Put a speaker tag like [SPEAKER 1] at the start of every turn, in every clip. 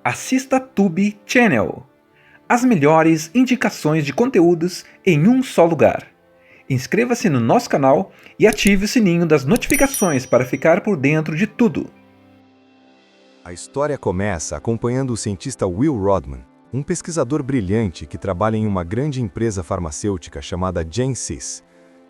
[SPEAKER 1] Assista Tube Channel. As melhores indicações de conteúdos em um só lugar. Inscreva-se no nosso canal e ative o sininho das notificações para ficar por dentro de tudo.
[SPEAKER 2] A história começa acompanhando o cientista Will Rodman, um pesquisador brilhante que trabalha em uma grande empresa farmacêutica chamada Gensys.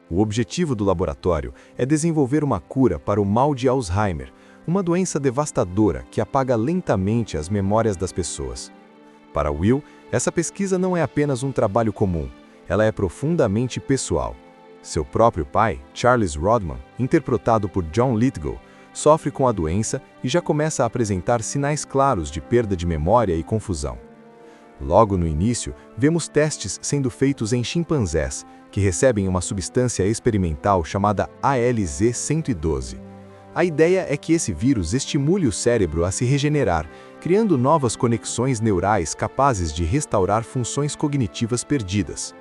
[SPEAKER 2] O objetivo do laboratório é desenvolver uma cura para o mal de Alzheimer, uma doença devastadora que apaga lentamente as memórias das pessoas. Para Will, essa pesquisa não é apenas um trabalho comum, ela é profundamente pessoal. Seu próprio pai, Charles Rodman, interpretado por John Lithgow, sofre com a doença e já começa a apresentar sinais claros de perda de memória e confusão. Logo no início, vemos testes sendo feitos em chimpanzés, que recebem uma substância experimental chamada ALZ-112. A ideia é que esse vírus estimule o cérebro a se regenerar, criando novas conexões neurais capazes de restaurar funções cognitivas perdidas.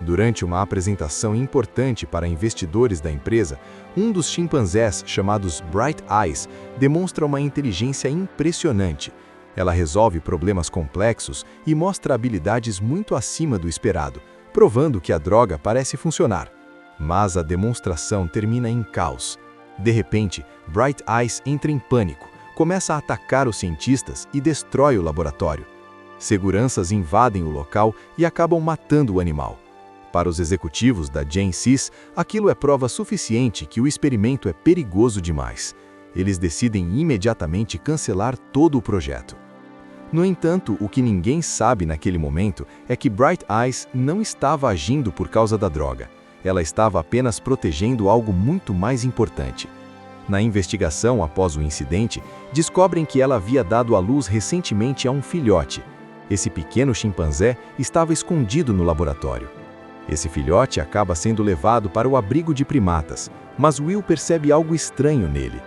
[SPEAKER 2] Durante uma apresentação importante para investidores da empresa, um dos chimpanzés, chamados Bright Eyes, demonstra uma inteligência impressionante. Ela resolve problemas complexos e mostra habilidades muito acima do esperado, provando que a droga parece funcionar. Mas a demonstração termina em caos. De repente, Bright Eyes entra em pânico, começa a atacar os cientistas e destrói o laboratório. Seguranças invadem o local e acabam matando o animal. Para os executivos da Gensys, aquilo é prova suficiente que o experimento é perigoso demais. Eles decidem imediatamente cancelar todo o projeto. No entanto, o que ninguém sabe naquele momento é que Bright Eyes não estava agindo por causa da droga. Ela estava apenas protegendo algo muito mais importante. Na investigação após o incidente, descobrem que ela havia dado à luz recentemente a um filhote. Esse pequeno chimpanzé estava escondido no laboratório. Esse filhote acaba sendo levado para o abrigo de primatas, mas Will percebe algo estranho nele.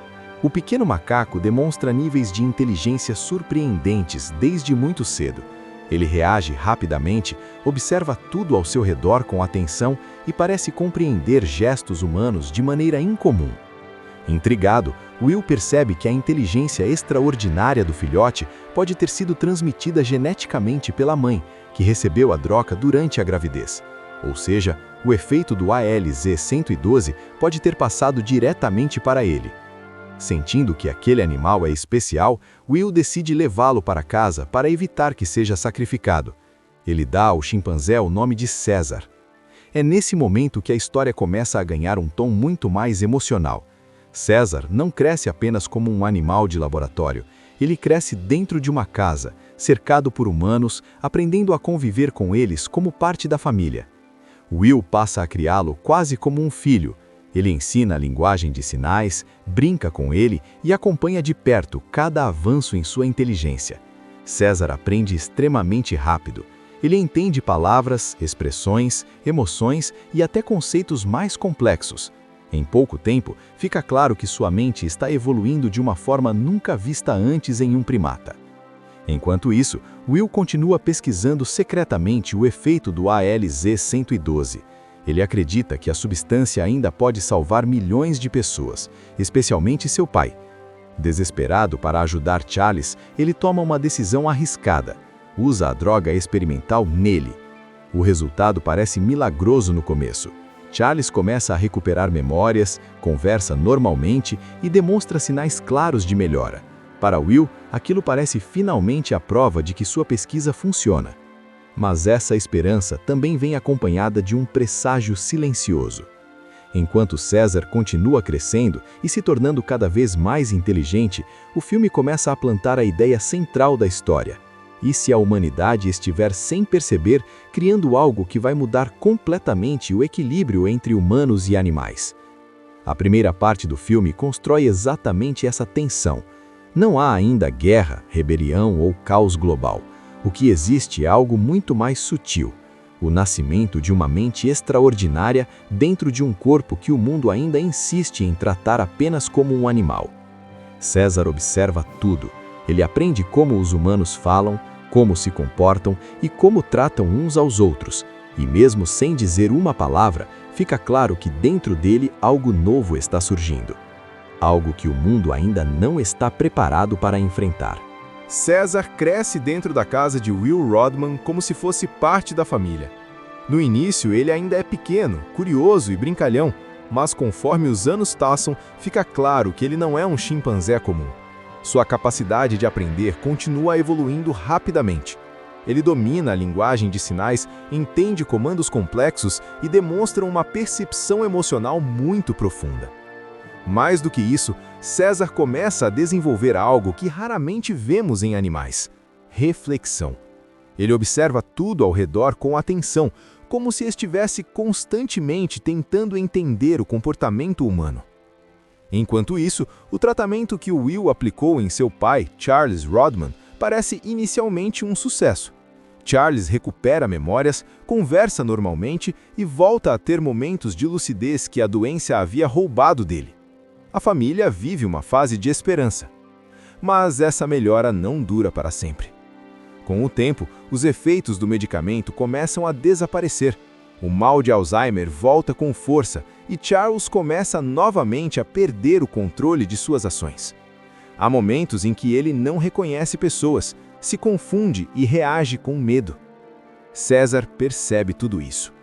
[SPEAKER 2] O pequeno macaco demonstra níveis de inteligência surpreendentes desde muito cedo. Ele reage rapidamente, observa tudo ao seu redor com atenção e parece compreender gestos humanos de maneira incomum. Intrigado, Will percebe que a inteligência extraordinária do filhote pode ter sido transmitida geneticamente pela mãe, que recebeu a droga durante a gravidez. Ou seja, o efeito do ALZ-112 pode ter passado diretamente para ele. Sentindo que aquele animal é especial, Will decide levá-lo para casa para evitar que seja sacrificado. Ele dá ao chimpanzé o nome de César. É nesse momento que a história começa a ganhar um tom muito mais emocional. César não cresce apenas como um animal de laboratório. Ele cresce dentro de uma casa, cercado por humanos, aprendendo a conviver com eles como parte da família. Will passa a criá-lo quase como um filho. Ele ensina a linguagem de sinais, brinca com ele e acompanha de perto cada avanço em sua inteligência. César aprende extremamente rápido. Ele entende palavras, expressões, emoções e até conceitos mais complexos. Em pouco tempo, fica claro que sua mente está evoluindo de uma forma nunca vista antes em um primata. Enquanto isso, Will continua pesquisando secretamente o efeito do ALZ-112. Ele acredita que a substância ainda pode salvar milhões de pessoas, especialmente seu pai. Desesperado para ajudar Charles, ele toma uma decisão arriscada. Usa a droga experimental nele. O resultado parece milagroso no começo. Charles começa a recuperar memórias, conversa normalmente e demonstra sinais claros de melhora. Para Will, aquilo parece finalmente a prova de que sua pesquisa funciona. Mas essa esperança também vem acompanhada de um presságio silencioso. Enquanto César continua crescendo e se tornando cada vez mais inteligente, o filme começa a plantar a ideia central da história. E se a humanidade estiver sem perceber, criando algo que vai mudar completamente o equilíbrio entre humanos e animais? A primeira parte do filme constrói exatamente essa tensão. Não há ainda guerra, rebelião ou caos global. O que existe é algo muito mais sutil. O nascimento de uma mente extraordinária dentro de um corpo que o mundo ainda insiste em tratar apenas como um animal. César observa tudo. Ele aprende como os humanos falam, como se comportam e como tratam uns aos outros. E mesmo sem dizer uma palavra, fica claro que dentro dele algo novo está surgindo. Algo que o mundo ainda não está preparado para enfrentar. César cresce dentro da casa de Will Rodman como se fosse parte da família. No início, ele ainda é pequeno, curioso e brincalhão, mas conforme os anos passam, fica claro que ele não é um chimpanzé comum. Sua capacidade de aprender continua evoluindo rapidamente. Ele domina a linguagem de sinais, entende comandos complexos e demonstra uma percepção emocional muito profunda. Mais do que isso, César começa a desenvolver algo que raramente vemos em animais: reflexão. Ele observa tudo ao redor com atenção, como se estivesse constantemente tentando entender o comportamento humano. Enquanto isso, o tratamento que Will aplicou em seu pai, Charles Rodman, parece inicialmente um sucesso. Charles recupera memórias, conversa normalmente e volta a ter momentos de lucidez que a doença havia roubado dele. A família vive uma fase de esperança. Mas essa melhora não dura para sempre. Com o tempo, os efeitos do medicamento começam a desaparecer. O mal de Alzheimer volta com força e Charles começa novamente a perder o controle de suas ações. Há momentos em que ele não reconhece pessoas, se confunde e reage com medo. César percebe tudo isso.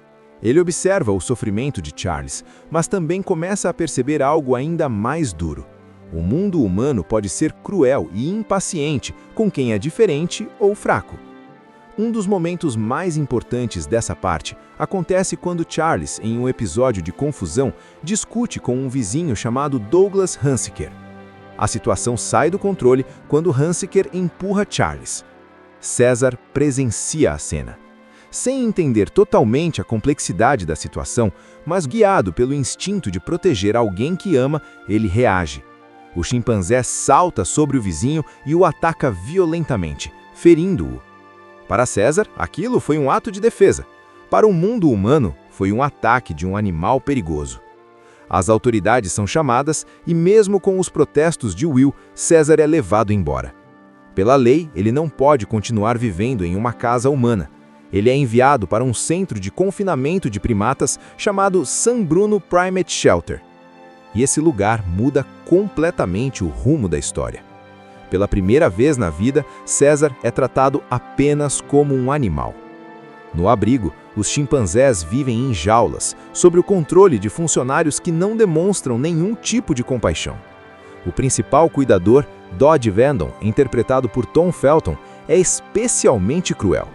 [SPEAKER 2] Ele observa o sofrimento de Charles, mas também começa a perceber algo ainda mais duro. O mundo humano pode ser cruel e impaciente com quem é diferente ou fraco. Um dos momentos mais importantes dessa parte acontece quando Charles, em um episódio de confusão, discute com um vizinho chamado Douglas Hunziker. A situação sai do controle quando Hunziker empurra Charles. César presencia a cena. Sem entender totalmente a complexidade da situação, mas guiado pelo instinto de proteger alguém que ama, ele reage. O chimpanzé salta sobre o vizinho e o ataca violentamente, ferindo-o. Para César, aquilo foi um ato de defesa. Para o mundo humano, foi um ataque de um animal perigoso. As autoridades são chamadas e, mesmo com os protestos de Will, César é levado embora. Pela lei, ele não pode continuar vivendo em uma casa humana. Ele é enviado para um centro de confinamento de primatas chamado San Bruno Primate Shelter. E esse lugar muda completamente o rumo da história. Pela primeira vez na vida, César é tratado apenas como um animal. No abrigo, os chimpanzés vivem em jaulas, sob o controle de funcionários que não demonstram nenhum tipo de compaixão. O principal cuidador, Dodge Vendon, interpretado por Tom Felton, é especialmente cruel.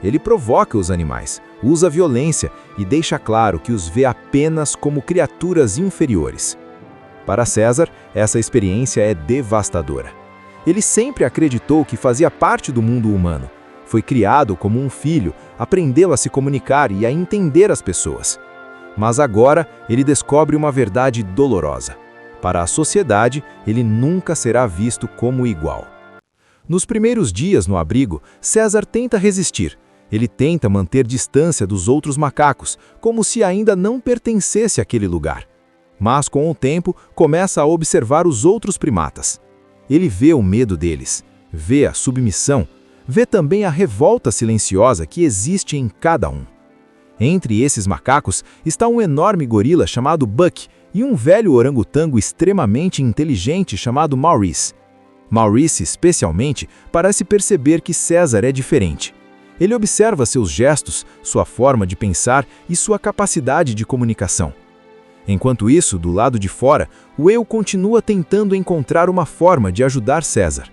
[SPEAKER 2] Ele provoca os animais, usa violência e deixa claro que os vê apenas como criaturas inferiores. Para César, essa experiência é devastadora. Ele sempre acreditou que fazia parte do mundo humano. Foi criado como um filho, aprendeu a se comunicar e a entender as pessoas. Mas agora ele descobre uma verdade dolorosa. Para a sociedade, ele nunca será visto como igual. Nos primeiros dias no abrigo, César tenta resistir. Ele tenta manter distância dos outros macacos, como se ainda não pertencesse àquele lugar. Mas, com o tempo, começa a observar os outros primatas. Ele vê o medo deles, vê a submissão, vê também a revolta silenciosa que existe em cada um. Entre esses macacos está um enorme gorila chamado Buck e um velho orangotango extremamente inteligente chamado Maurice. Maurice, especialmente, parece perceber que César é diferente. Ele observa seus gestos, sua forma de pensar e sua capacidade de comunicação. Enquanto isso, do lado de fora, Will continua tentando encontrar uma forma de ajudar César.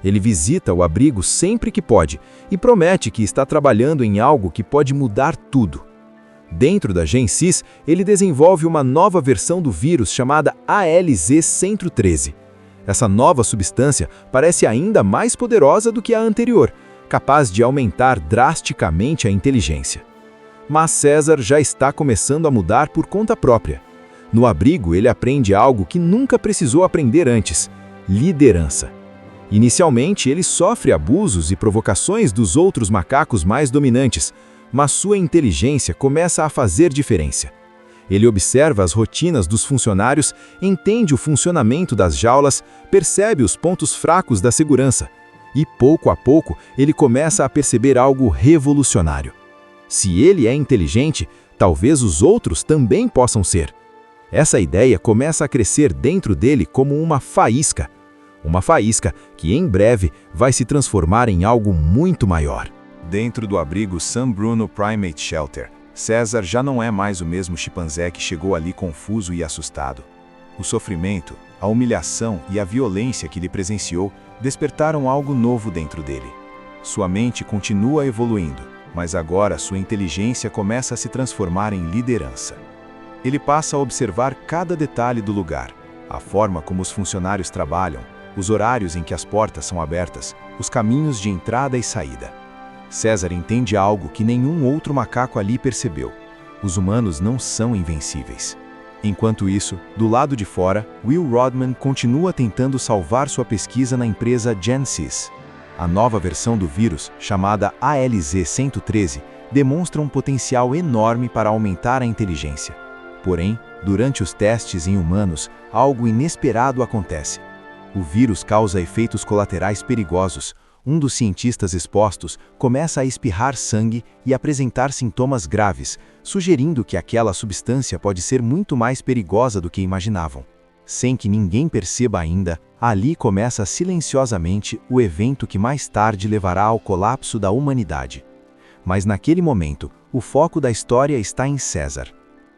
[SPEAKER 2] Ele visita o abrigo sempre que pode e promete que está trabalhando em algo que pode mudar tudo. Dentro da GenSys, ele desenvolve uma nova versão do vírus chamada ALZ113. Essa nova substância parece ainda mais poderosa do que a anterior, capaz de aumentar drasticamente a inteligência. Mas César já está começando a mudar por conta própria. No abrigo, ele aprende algo que nunca precisou aprender antes: liderança. Inicialmente, ele sofre abusos e provocações dos outros macacos mais dominantes, mas sua inteligência começa a fazer diferença. Ele observa as rotinas dos funcionários, entende o funcionamento das jaulas, percebe os pontos fracos da segurança. E, pouco a pouco, ele começa a perceber algo revolucionário. Se ele é inteligente, talvez os outros também possam ser. Essa ideia começa a crescer dentro dele como uma faísca.
[SPEAKER 3] uma faísca que em breve vai se transformar em algo muito maior.
[SPEAKER 2] Dentro do abrigo San Bruno Primate Shelter, César já não é mais o mesmo chimpanzé que chegou ali confuso e assustado. O sofrimento, a humilhação e a violência que ele presenciou despertaram algo novo dentro dele. Sua mente continua evoluindo, mas agora sua inteligência começa a se transformar em liderança. Ele passa a observar cada detalhe do lugar, a forma como os funcionários trabalham, os horários em que as portas são abertas, os caminhos de entrada e saída. César entende algo que nenhum outro macaco ali percebeu. Os humanos não são invencíveis. Enquanto isso, do lado de fora, Will Rodman continua tentando salvar sua pesquisa na empresa GenSys. A nova versão do vírus, chamada ALZ-113, demonstra um potencial enorme para aumentar a inteligência. Porém, durante os testes em humanos, algo inesperado acontece. O vírus causa efeitos colaterais perigosos. Um dos cientistas expostos começa a espirrar sangue e apresentar sintomas graves, sugerindo que aquela substância pode ser muito mais perigosa do que imaginavam. Sem que ninguém perceba ainda, ali começa silenciosamente o evento que mais tarde levará ao colapso da humanidade. Mas naquele momento, o foco da história está em César.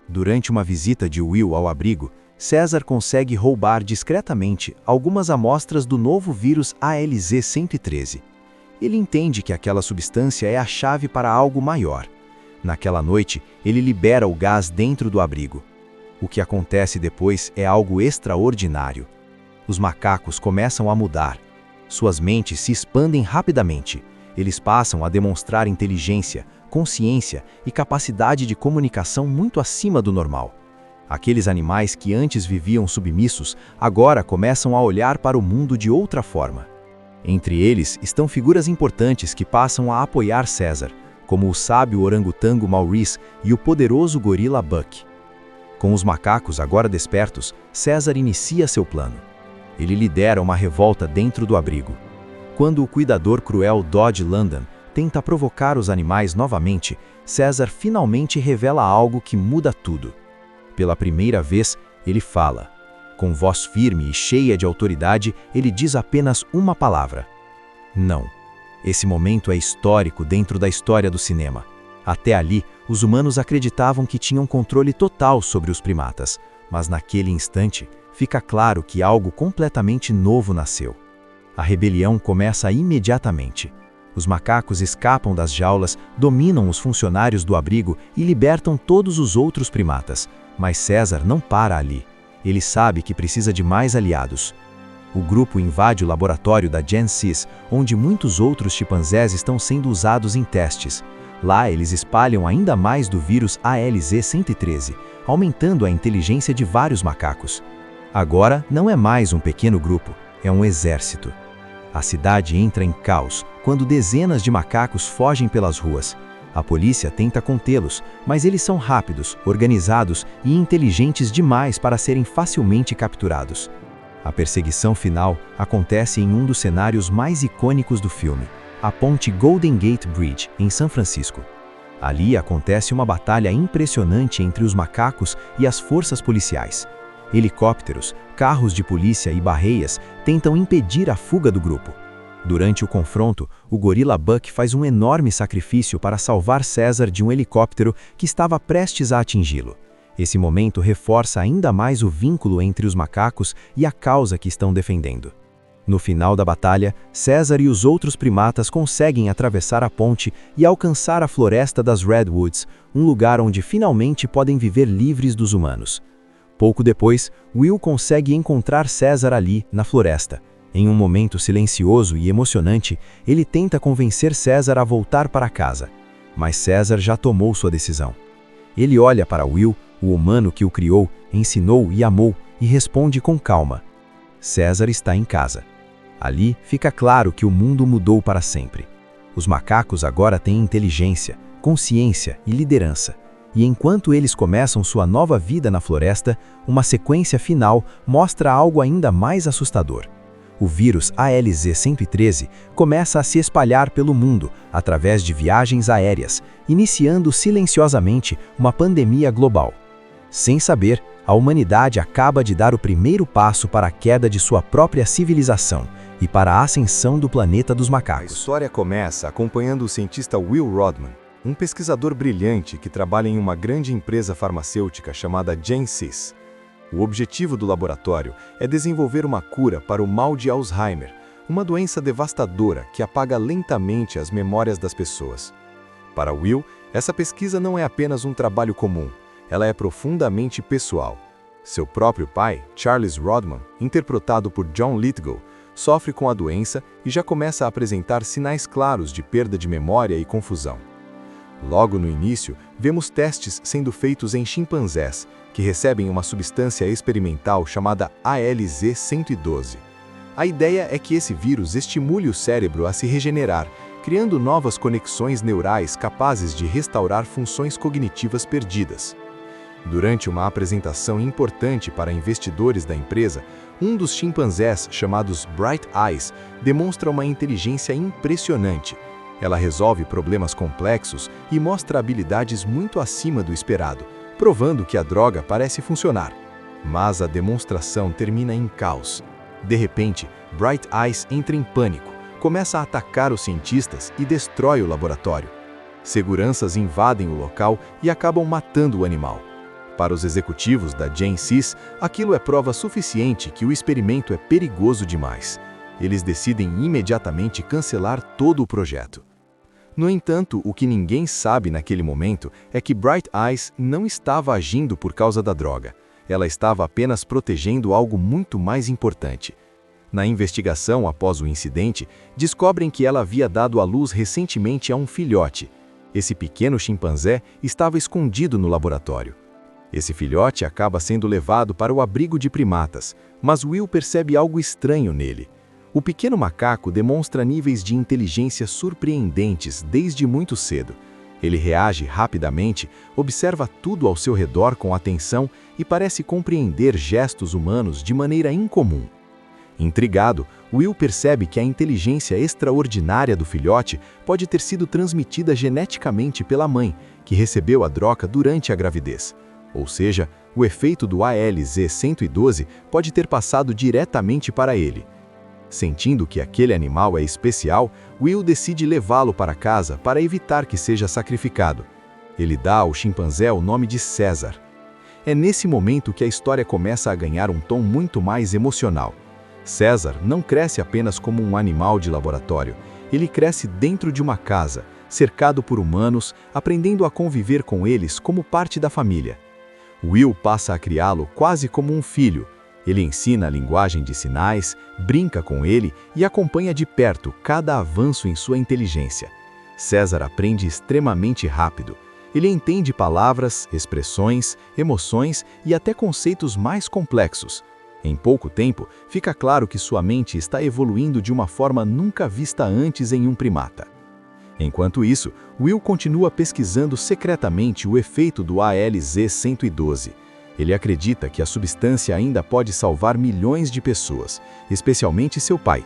[SPEAKER 2] Durante uma visita de Will ao abrigo, César consegue roubar discretamente algumas amostras do novo vírus ALZ-113. Ele entende que aquela substância é a chave para algo maior. Naquela noite, ele libera o gás dentro do abrigo. O que acontece depois é algo extraordinário. Os macacos começam a mudar. Suas mentes se expandem rapidamente. Eles passam a demonstrar inteligência, consciência e capacidade de comunicação muito acima do normal. Aqueles animais que antes viviam submissos, agora começam a olhar para o mundo de outra forma. Entre eles estão figuras importantes que passam a apoiar César, como o sábio orangotango Maurice e o poderoso gorila Buck. Com os macacos agora despertos, César inicia seu plano. Ele lidera uma revolta dentro do abrigo. Quando o cuidador cruel Dodge London tenta provocar os animais novamente, César finalmente revela algo que muda tudo. Pela primeira vez, ele fala. Com voz firme e cheia de autoridade, ele diz apenas uma palavra: não. Esse momento é histórico dentro da história do cinema. Até ali, os humanos acreditavam que tinham controle total sobre os primatas, mas naquele instante, fica claro que algo completamente novo nasceu. A rebelião começa imediatamente. Os macacos escapam das jaulas, dominam os funcionários do abrigo e libertam todos os outros primatas. Mas César não para ali. Ele sabe que precisa de mais aliados. O grupo invade o laboratório da GenSys, onde muitos outros chimpanzés estão sendo usados em testes. Lá eles espalham ainda mais do vírus ALZ-113, aumentando a inteligência de vários macacos. Agora não é mais um pequeno grupo, é um exército. A cidade entra em caos quando dezenas de macacos fogem pelas ruas. A polícia tenta contê-los, mas eles são rápidos, organizados e inteligentes demais para serem facilmente capturados. A perseguição final acontece em um dos cenários mais icônicos do filme, a ponte Golden Gate Bridge, em São Francisco. Ali acontece uma batalha impressionante entre os macacos e as forças policiais. Helicópteros, carros de polícia e barreias tentam impedir a fuga do grupo. Durante o confronto, o gorila Buck faz um enorme sacrifício para salvar César de um helicóptero que estava prestes a atingi-lo. Esse momento reforça ainda mais o vínculo entre os macacos e a causa que estão defendendo. No final da batalha, César e os outros primatas conseguem atravessar a ponte e alcançar a floresta das Redwoods, um lugar onde finalmente podem viver livres dos humanos. Pouco depois, Will consegue encontrar César ali, na floresta. Em um momento silencioso e emocionante, ele tenta convencer César a voltar para casa. Mas César já tomou sua decisão. Ele olha para Will, o humano que o criou, ensinou e amou, e responde com calma: César está em casa. Ali fica claro que o mundo mudou para sempre. Os macacos agora têm inteligência, consciência e liderança. E enquanto eles começam sua nova vida na floresta, uma sequência final mostra algo ainda mais assustador. O vírus ALZ-113 começa a se espalhar pelo mundo através de viagens aéreas, iniciando silenciosamente uma pandemia global. Sem saber,
[SPEAKER 3] a humanidade acaba de dar o primeiro passo para a queda de sua própria civilização e para a ascensão do planeta dos
[SPEAKER 2] A
[SPEAKER 3] macacos.
[SPEAKER 2] história começa acompanhando o cientista Will Rodman, um pesquisador brilhante que trabalha em uma grande empresa farmacêutica chamada Gensys. O objetivo do laboratório é desenvolver uma cura para o mal de Alzheimer, uma doença devastadora que apaga lentamente as memórias das pessoas. Para Will, essa pesquisa não é apenas um trabalho comum, ela é profundamente pessoal. Seu próprio pai, Charles Rodman, interpretado por John Lithgow, sofre com a doença e já começa a apresentar sinais claros de perda de memória e confusão. Logo no início, vemos testes sendo feitos em chimpanzés, que recebem uma substância experimental chamada ALZ-112. A ideia é que esse vírus estimule o cérebro a se regenerar, criando novas conexões neurais capazes de restaurar funções cognitivas perdidas. Durante uma apresentação importante para investidores da empresa, um dos chimpanzés, chamados Bright Eyes, demonstra uma inteligência impressionante. Ela resolve problemas complexos e mostra habilidades muito acima do esperado, provando que a droga parece funcionar. Mas a demonstração termina em caos. De repente, Bright Eyes entra em pânico, começa a atacar os cientistas e destrói o laboratório. Seguranças invadem o local e acabam matando o animal. Para os executivos da Gensys, aquilo é prova suficiente que o experimento é perigoso demais. Eles decidem imediatamente cancelar todo o projeto. No entanto, o que ninguém sabe naquele momento é que Bright Eyes não estava agindo por causa da droga. Ela estava apenas protegendo algo muito mais importante. Na investigação após o incidente, descobrem que ela havia dado à luz recentemente a um filhote. Esse pequeno chimpanzé estava escondido no laboratório. Esse filhote acaba sendo levado para o abrigo de primatas, mas Will percebe algo estranho nele. O pequeno macaco demonstra níveis de inteligência surpreendentes desde muito cedo. Ele reage rapidamente, observa tudo ao seu redor com atenção e parece compreender gestos humanos de maneira incomum. Intrigado, Will percebe que a inteligência extraordinária do filhote pode ter sido transmitida geneticamente pela mãe, que recebeu a droga durante a gravidez. Ou seja, o efeito do ALZ-112 pode ter passado diretamente para ele. Sentindo que aquele animal é especial, Will decide levá-lo para casa para evitar que seja sacrificado. Ele dá ao chimpanzé o nome de César. É nesse momento que a história começa a ganhar um tom muito mais emocional. César não cresce apenas como um animal de laboratório, ele cresce dentro de uma casa, cercado por humanos, aprendendo a conviver com eles como parte da família. Will passa a criá-lo quase como um filho. Ele ensina a linguagem de sinais, brinca com ele e acompanha de perto cada avanço em sua inteligência. César aprende extremamente rápido. Ele entende palavras, expressões, emoções e até conceitos mais complexos. Em pouco tempo, fica claro que sua mente está evoluindo de uma forma nunca vista antes em um primata. Enquanto isso, Will continua pesquisando secretamente o efeito do ALZ-112. Ele acredita que a substância ainda pode salvar milhões de pessoas, especialmente seu pai.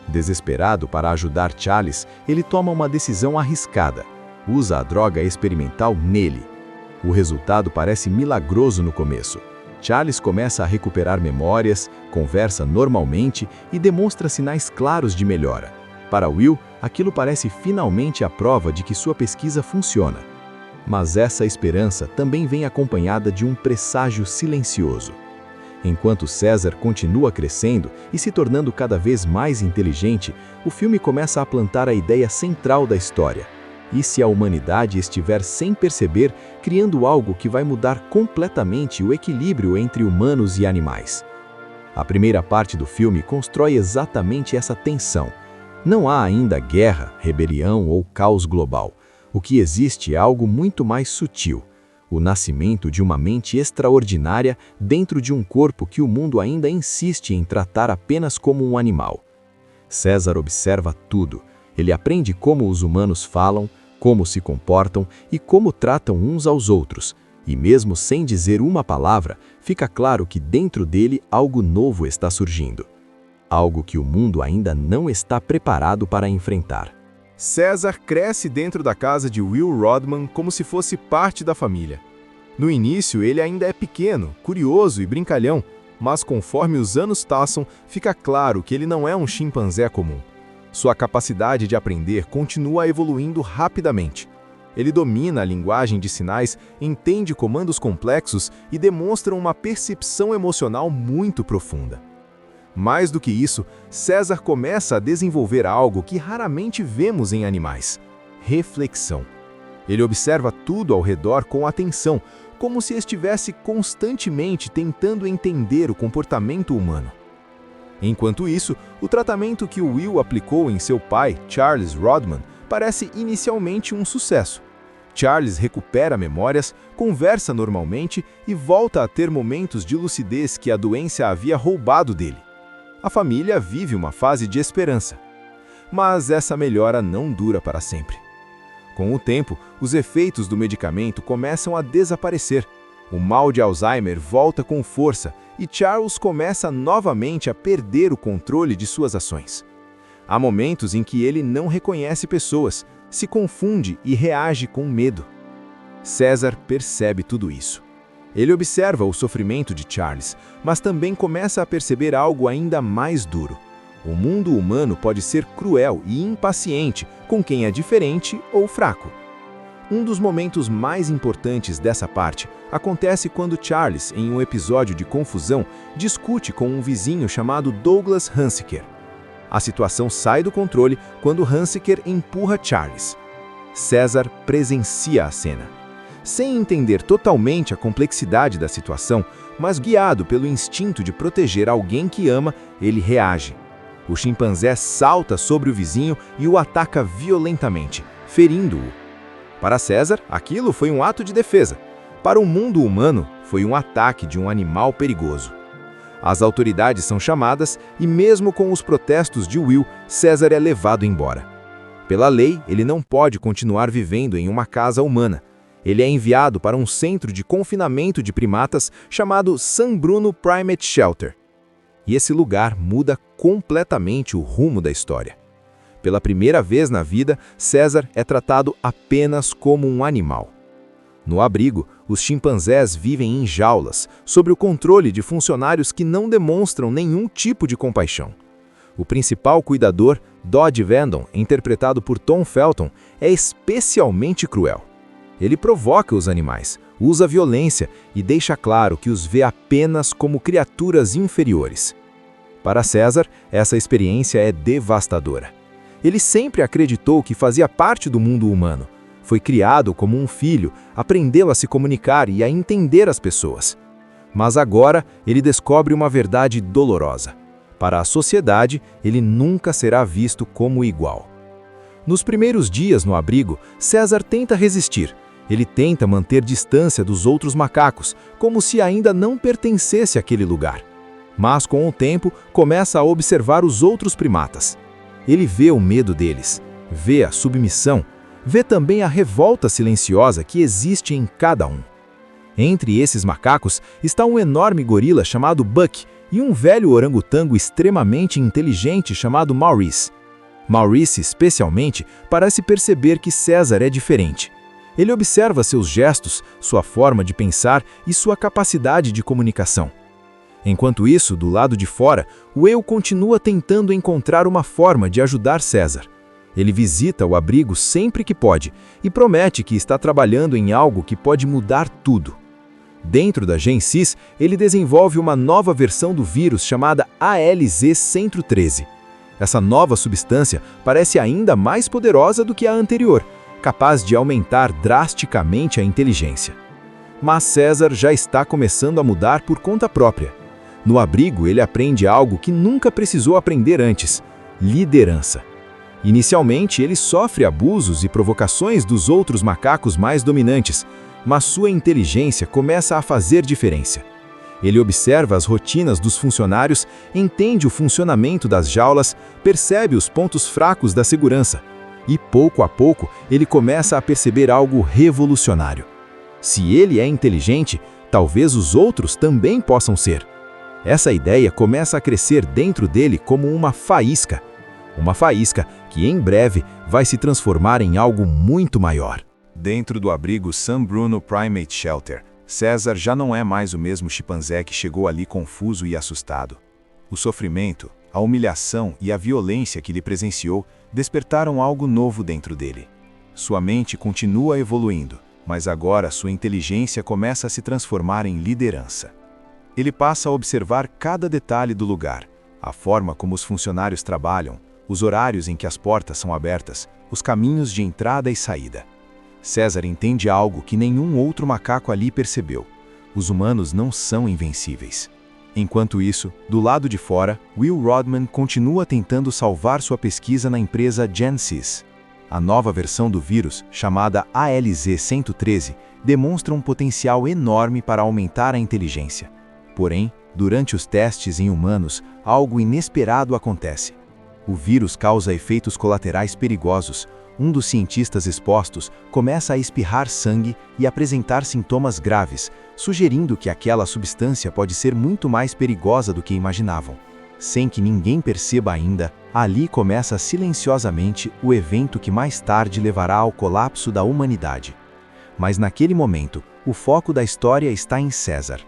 [SPEAKER 2] Desesperado para ajudar Charles, ele toma uma decisão arriscada. Usa a droga experimental nele. O resultado parece milagroso no começo. Charles começa a recuperar memórias, conversa normalmente e demonstra sinais claros de melhora. Para Will, aquilo parece finalmente a prova de que sua pesquisa funciona. Mas essa esperança também vem acompanhada de um presságio silencioso. Enquanto César continua crescendo e se tornando cada vez mais inteligente, o filme começa a plantar a ideia central da história. E se a humanidade estiver sem perceber, criando algo que vai mudar completamente o equilíbrio entre humanos e animais? A primeira parte do filme constrói exatamente essa tensão. Não há ainda guerra, rebelião ou caos global. O que existe é algo muito mais sutil. O nascimento de uma mente extraordinária dentro de um corpo que o mundo ainda insiste em tratar apenas como um animal. César observa tudo. Ele aprende como os humanos falam, como se comportam e como tratam uns aos outros. E mesmo sem dizer uma palavra, fica claro que dentro dele algo novo está surgindo. Algo que o mundo ainda não está preparado para enfrentar. César cresce dentro da casa de Will Rodman como se fosse parte da família. No início, ele ainda é pequeno, curioso e brincalhão, mas conforme os anos passam, fica claro que ele não é um chimpanzé comum. Sua capacidade de aprender continua evoluindo rapidamente. Ele domina a linguagem de sinais, entende comandos complexos e demonstra uma percepção emocional muito profunda. Mais do que isso, César começa a desenvolver algo que raramente vemos em animais: reflexão. Ele observa tudo ao redor com atenção, como se estivesse constantemente tentando entender o comportamento humano. Enquanto isso, o tratamento que Will aplicou em seu pai, Charles Rodman, parece inicialmente um sucesso. Charles recupera memórias, conversa normalmente e volta a ter momentos de lucidez que a doença havia roubado dele. A família vive uma fase de esperança. Mas essa melhora não dura para sempre. Com o tempo, os efeitos do medicamento começam a desaparecer. O mal de Alzheimer volta com força e Charles começa novamente a perder o controle de suas ações. Há momentos em que ele não reconhece pessoas, se confunde e reage com medo. César percebe tudo isso. Ele observa o sofrimento de Charles, mas também começa a perceber algo ainda mais duro. O mundo humano pode ser cruel e impaciente com quem é diferente ou fraco. Um dos momentos mais importantes dessa parte acontece quando Charles, em um episódio de confusão, discute com um vizinho chamado Douglas Hunsicker. A situação sai do controle quando Hunsicker empurra Charles. César presencia a cena. Sem entender totalmente a complexidade da situação, mas guiado pelo instinto de proteger alguém que ama, ele reage. O chimpanzé salta sobre o vizinho e o ataca violentamente, ferindo-o. Para César, aquilo foi um ato de defesa. Para o mundo humano, foi um ataque de um animal perigoso. As autoridades são chamadas e, mesmo com os protestos de Will, César é levado embora. Pela lei, ele não pode continuar vivendo em uma casa humana. Ele é enviado para um centro de confinamento de primatas chamado San Bruno Primate Shelter. E esse lugar muda completamente o rumo da história. Pela primeira vez na vida, César é tratado apenas como um animal. No abrigo, os chimpanzés vivem em jaulas, sob o controle de funcionários que não demonstram nenhum tipo de compaixão. O principal cuidador, Dodge Vendon, interpretado por Tom Felton, é especialmente cruel. Ele provoca os animais, usa violência e deixa claro que os vê apenas como criaturas inferiores. Para César, essa experiência é devastadora. Ele sempre acreditou que fazia parte do mundo humano. Foi criado como um filho, aprendeu a se comunicar e a entender as pessoas. Mas agora ele descobre uma verdade dolorosa. Para a sociedade, ele nunca será visto como igual. Nos primeiros dias no abrigo, César tenta resistir. Ele tenta manter distância dos outros macacos, como se ainda não pertencesse àquele lugar. Mas com o tempo, começa a observar os outros primatas. Ele vê o medo deles, vê a submissão, vê também a revolta silenciosa que existe em cada um. Entre esses macacos está um enorme gorila chamado Buck e um velho orangotango extremamente inteligente chamado Maurice. Maurice, especialmente, parece perceber que César é diferente. Ele observa seus gestos, sua forma de pensar e sua capacidade de comunicação. Enquanto isso, do lado de fora, Will continua tentando encontrar uma forma de ajudar César. Ele visita o abrigo sempre que pode e promete que está trabalhando em algo que pode mudar tudo. Dentro da GenSys, ele desenvolve uma nova versão do vírus chamada ALZ-113. Essa nova substância parece ainda mais poderosa do que a anterior, capaz de aumentar drasticamente a inteligência. Mas César já está começando a mudar por conta própria. No abrigo, ele aprende algo que nunca precisou aprender antes: liderança. Inicialmente, ele sofre abusos e provocações dos outros macacos mais dominantes, mas sua inteligência começa a fazer diferença. Ele observa as rotinas dos funcionários, entende o funcionamento das jaulas, percebe os pontos fracos da segurança. E, pouco a pouco, ele começa a perceber algo revolucionário. Se ele é inteligente, talvez os outros também possam ser. Essa ideia começa a crescer dentro dele como uma faísca. Uma faísca que, em breve, vai se transformar em algo muito maior.
[SPEAKER 4] Dentro do abrigo San Bruno Primate Shelter,
[SPEAKER 2] César já não é mais o mesmo chimpanzé que chegou ali confuso e assustado. O sofrimento, a humilhação e a violência que ele presenciou despertaram algo novo dentro dele. Sua mente continua evoluindo, mas agora sua inteligência começa a se transformar em liderança. Ele passa a observar cada detalhe do lugar, a forma como os funcionários trabalham, os horários em que as portas são abertas, os caminhos de entrada e saída. César entende algo que nenhum outro macaco ali percebeu. Os humanos não são invencíveis. Enquanto isso, do lado de fora, Will Rodman continua tentando salvar sua pesquisa na empresa GenSys. A nova versão do vírus, chamada ALZ-113, demonstra um potencial enorme para aumentar a inteligência. Porém, durante os testes em humanos, algo inesperado acontece. O vírus causa efeitos colaterais perigosos. Um dos cientistas expostos começa a espirrar sangue e apresentar sintomas graves, sugerindo que aquela substância pode ser muito mais perigosa do que imaginavam. Sem que ninguém perceba ainda, ali começa silenciosamente o evento que mais tarde levará ao colapso da humanidade. Mas naquele momento, o foco da história está em César.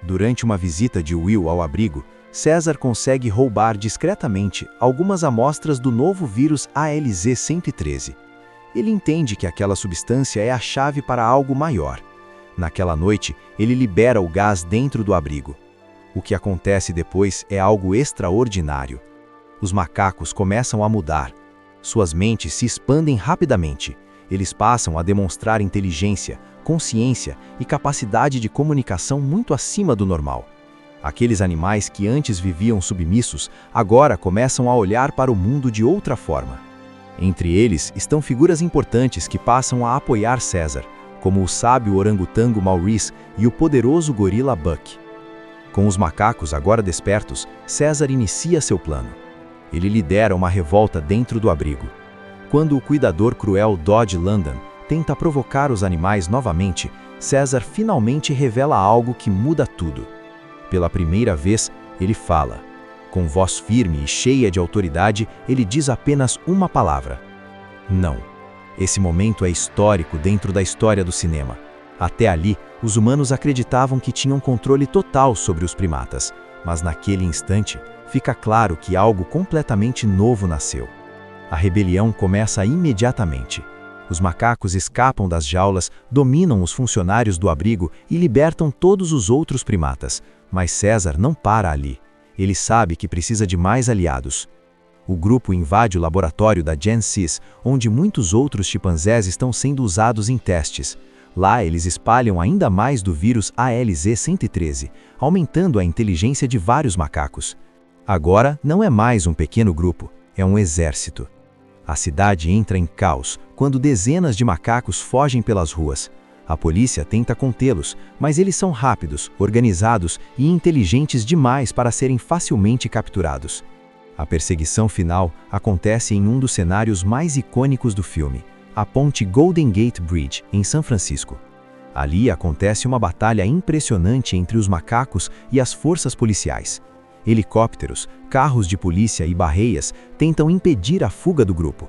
[SPEAKER 2] Durante uma visita de Will ao abrigo, César consegue roubar discretamente algumas amostras do novo vírus ALZ-113. Ele entende que aquela substância é a chave para algo maior. Naquela noite, ele libera o gás dentro do abrigo. O que acontece depois é algo extraordinário. Os macacos começam a mudar. Suas mentes se expandem rapidamente. Eles passam a demonstrar inteligência, consciência e capacidade de comunicação muito acima do normal. Aqueles animais que antes viviam submissos, agora começam a olhar para o mundo de outra forma. Entre eles estão figuras importantes que passam a apoiar César, como o sábio orangotango Maurice e o poderoso gorila Buck. Com os macacos agora despertos, César inicia seu plano. Ele lidera uma revolta dentro do abrigo. Quando o cuidador cruel Dodge London tenta provocar os animais novamente, César finalmente revela algo que muda tudo. Pela primeira vez, ele fala. Com voz firme e cheia de autoridade, ele diz apenas uma palavra: não. Esse momento é histórico dentro da história do cinema. Até ali, os humanos acreditavam que tinham controle total sobre os primatas, mas naquele instante, fica claro que algo completamente novo nasceu. A rebelião começa imediatamente. Os macacos escapam das jaulas, dominam os funcionários do abrigo e libertam todos os outros primatas. Mas César não para ali. Ele sabe que precisa de mais aliados. O grupo invade o laboratório da GenSys, onde muitos outros chimpanzés estão sendo usados em testes. Lá eles espalham ainda mais do vírus ALZ-113, aumentando a inteligência de vários macacos. Agora não é mais um pequeno grupo, é um exército. A cidade entra em caos quando dezenas de macacos fogem pelas ruas. A polícia tenta contê-los, mas eles são rápidos, organizados e inteligentes demais para serem facilmente capturados. A perseguição final acontece em um dos cenários mais icônicos do filme, a ponte Golden Gate Bridge, em São Francisco. Ali acontece uma batalha impressionante entre os macacos e as forças policiais. Helicópteros, carros de polícia e barreias tentam impedir a fuga do grupo.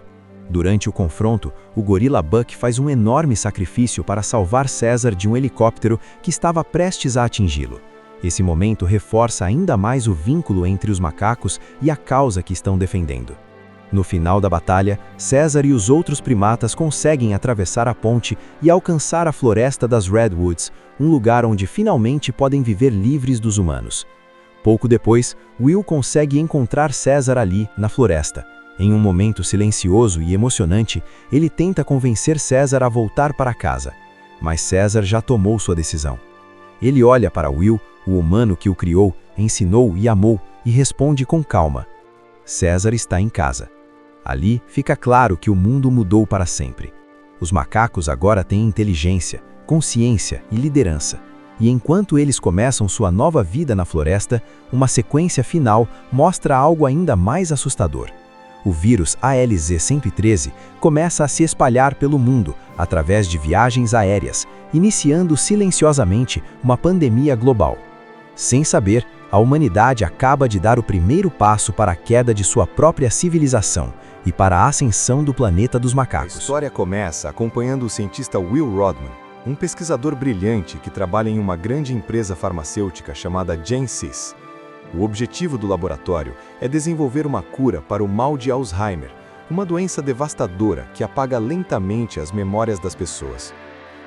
[SPEAKER 2] Durante o confronto, o gorila Buck faz um enorme sacrifício para salvar César de um helicóptero que estava prestes a atingi-lo. Esse momento reforça ainda mais o vínculo entre os macacos e a causa que estão defendendo. No final da batalha, César e os outros primatas conseguem atravessar a ponte e alcançar a floresta das Redwoods, um lugar onde finalmente podem viver livres dos humanos. Pouco depois, Will consegue encontrar César ali, na floresta. Em um momento silencioso e emocionante, ele tenta convencer César a voltar para casa. Mas César já tomou sua decisão. Ele olha para Will, o humano que o criou, ensinou e amou, e responde com calma: César está em casa. Ali fica claro que o mundo mudou para sempre. Os macacos agora têm inteligência, consciência e liderança. E enquanto eles começam sua nova vida na floresta, uma sequência final mostra algo ainda mais assustador. O vírus ALZ-113 começa a se espalhar pelo mundo através de viagens aéreas, iniciando silenciosamente uma pandemia global. Sem saber, a humanidade acaba de dar o primeiro passo para a queda de sua própria civilização e para a ascensão do planeta dos macacos. A história começa acompanhando o cientista Will Rodman, um pesquisador brilhante que trabalha em uma grande empresa farmacêutica chamada Gensys. O objetivo do laboratório é desenvolver uma cura para o mal de Alzheimer, uma doença devastadora que apaga lentamente as memórias das pessoas.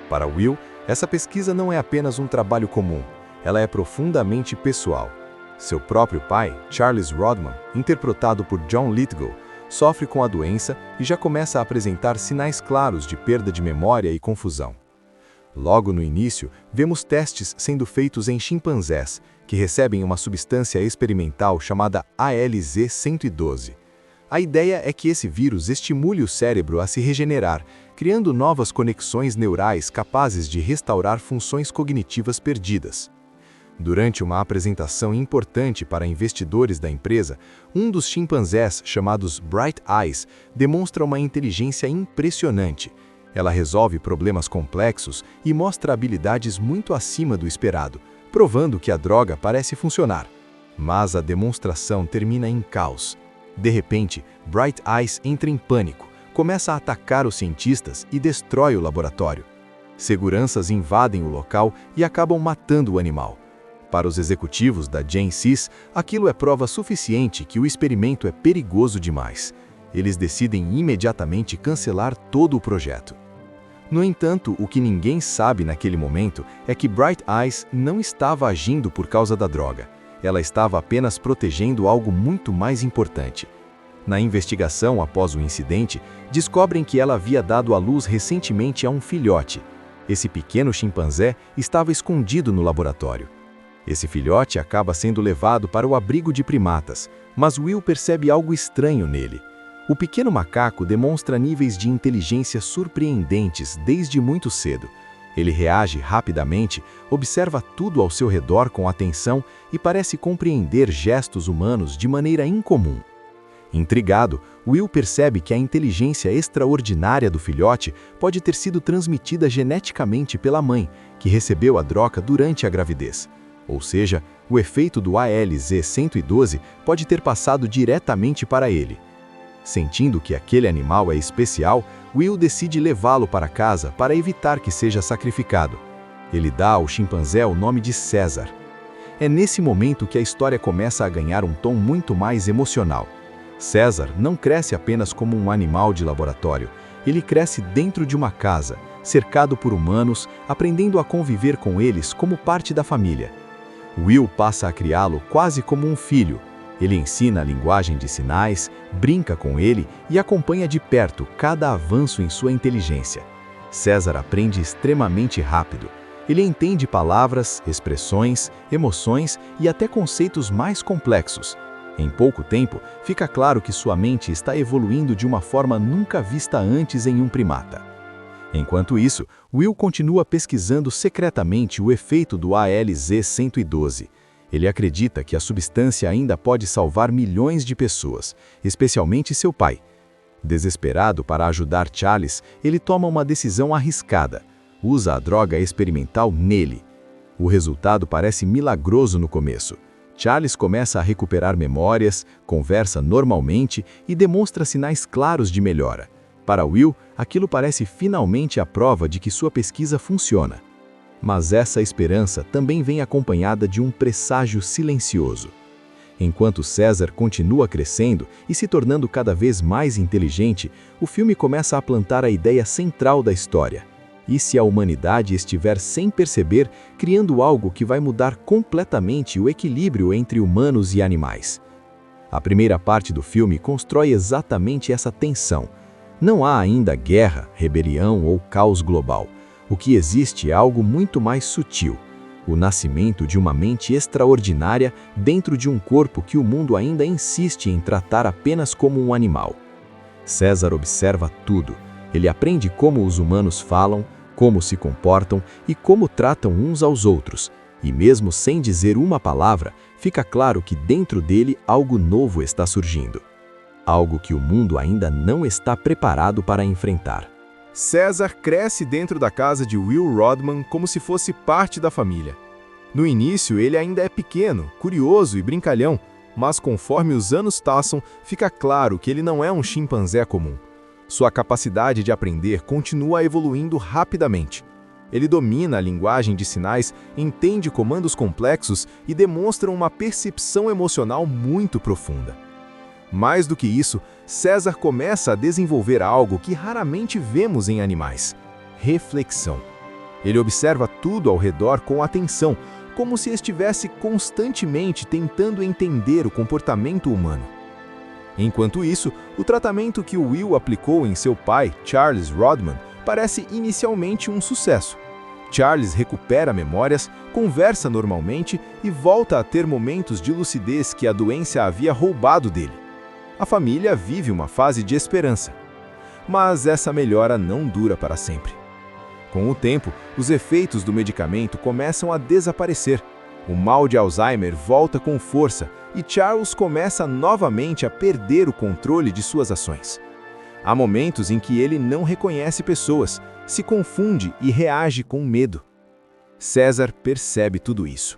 [SPEAKER 2] Para Will, essa pesquisa não é apenas um trabalho comum, ela é profundamente pessoal. Seu próprio pai, Charles Rodman, interpretado por John Lithgow, sofre com a doença e já começa a apresentar sinais claros de perda de memória e confusão. Logo no início, vemos testes sendo feitos em chimpanzés, que recebem uma substância experimental chamada ALZ-112. A ideia é que esse vírus estimule o cérebro a se regenerar, criando novas conexões neurais capazes de restaurar funções cognitivas perdidas. Durante uma apresentação importante para investidores da empresa, um dos chimpanzés, chamados Bright Eyes, demonstra uma inteligência impressionante. Ela resolve problemas complexos e mostra habilidades muito acima do esperado, provando que a droga parece funcionar. Mas a demonstração termina em caos. De repente, Bright Eyes entra em pânico, começa a atacar os cientistas e destrói o laboratório. Seguranças invadem o local e acabam matando o animal. Para os executivos da Gensys, aquilo é prova suficiente que o experimento é perigoso demais. Eles decidem imediatamente cancelar todo o projeto. No entanto, o que ninguém sabe naquele momento é que Bright Eyes não estava agindo por causa da droga. Ela estava apenas protegendo algo muito mais importante. Na investigação após o incidente, descobrem que ela havia dado à luz recentemente a um filhote. Esse pequeno chimpanzé estava escondido no laboratório. Esse filhote acaba sendo levado para o abrigo de primatas, mas Will percebe algo estranho nele. O pequeno macaco demonstra níveis de inteligência surpreendentes desde muito cedo. Ele reage rapidamente, observa tudo ao seu redor com atenção e parece compreender gestos humanos de maneira incomum. Intrigado, Will percebe que a inteligência extraordinária do filhote pode ter sido transmitida geneticamente pela mãe, que recebeu a droga durante a gravidez. Ou seja, o efeito do ALZ-112 pode ter passado diretamente para ele. Sentindo que aquele animal é especial, Will decide levá-lo para casa para evitar que seja sacrificado. Ele dá ao chimpanzé o nome de César. É nesse momento que a história começa a ganhar um tom muito mais emocional. César não cresce apenas como um animal de laboratório, ele cresce dentro de uma casa, cercado por humanos, aprendendo a conviver com eles como parte da família. Will passa a criá-lo quase como um filho. Ele ensina a linguagem de sinais, brinca com ele e acompanha de perto cada avanço em sua inteligência. César aprende extremamente rápido. Ele entende palavras, expressões, emoções e até conceitos mais complexos. Em pouco tempo, fica claro que sua mente está evoluindo de uma forma nunca vista antes em um primata. Enquanto isso, Will continua pesquisando secretamente o efeito do ALZ-112. Ele acredita que a substância ainda pode salvar milhões de pessoas, especialmente seu pai. Desesperado para ajudar Charles, ele toma uma decisão arriscada. Usa a droga experimental nele. O resultado parece milagroso no começo. Charles começa a recuperar memórias, conversa normalmente e demonstra sinais claros de melhora. Para Will, aquilo parece finalmente a prova de que sua pesquisa funciona. Mas essa esperança também vem acompanhada de um presságio silencioso. Enquanto César continua crescendo e se tornando cada vez mais inteligente, o filme começa a plantar a ideia central da história. E se a humanidade estiver sem perceber, criando algo que vai mudar completamente o equilíbrio entre humanos e animais? A primeira parte do filme constrói exatamente essa tensão. Não há ainda guerra, rebelião ou caos global. O que existe é algo muito mais sutil. O nascimento de uma mente extraordinária dentro de um corpo que o mundo ainda insiste em tratar apenas como um animal. César observa tudo. Ele aprende como os humanos falam, como se comportam e como tratam uns aos outros. E mesmo sem dizer uma palavra, fica claro que dentro dele algo novo está surgindo. Algo que o mundo ainda não está preparado para enfrentar.
[SPEAKER 4] César cresce dentro da casa de Will Rodman como se fosse parte da família. No início, ele ainda é pequeno, curioso e brincalhão, mas conforme os anos passam, fica claro que ele não é um chimpanzé comum. Sua capacidade de aprender continua evoluindo rapidamente. Ele domina a linguagem de sinais, entende comandos complexos e demonstra uma percepção emocional muito profunda. Mais do que isso, César começa a desenvolver algo que raramente vemos em animais: reflexão. Ele observa tudo ao redor com atenção, como se estivesse constantemente tentando entender o comportamento humano. Enquanto isso, o tratamento que o Will aplicou em seu pai, Charles Rodman, parece inicialmente um sucesso. Charles recupera memórias, conversa normalmente e volta a ter momentos de lucidez que a doença havia roubado dele. A família vive uma fase de esperança. Mas essa melhora não dura para sempre. Com o tempo, os efeitos do medicamento começam a desaparecer. O mal de Alzheimer volta com força e Charles começa novamente a perder o controle de suas ações. Há momentos em que ele não reconhece pessoas, se confunde e reage com medo. César percebe tudo isso.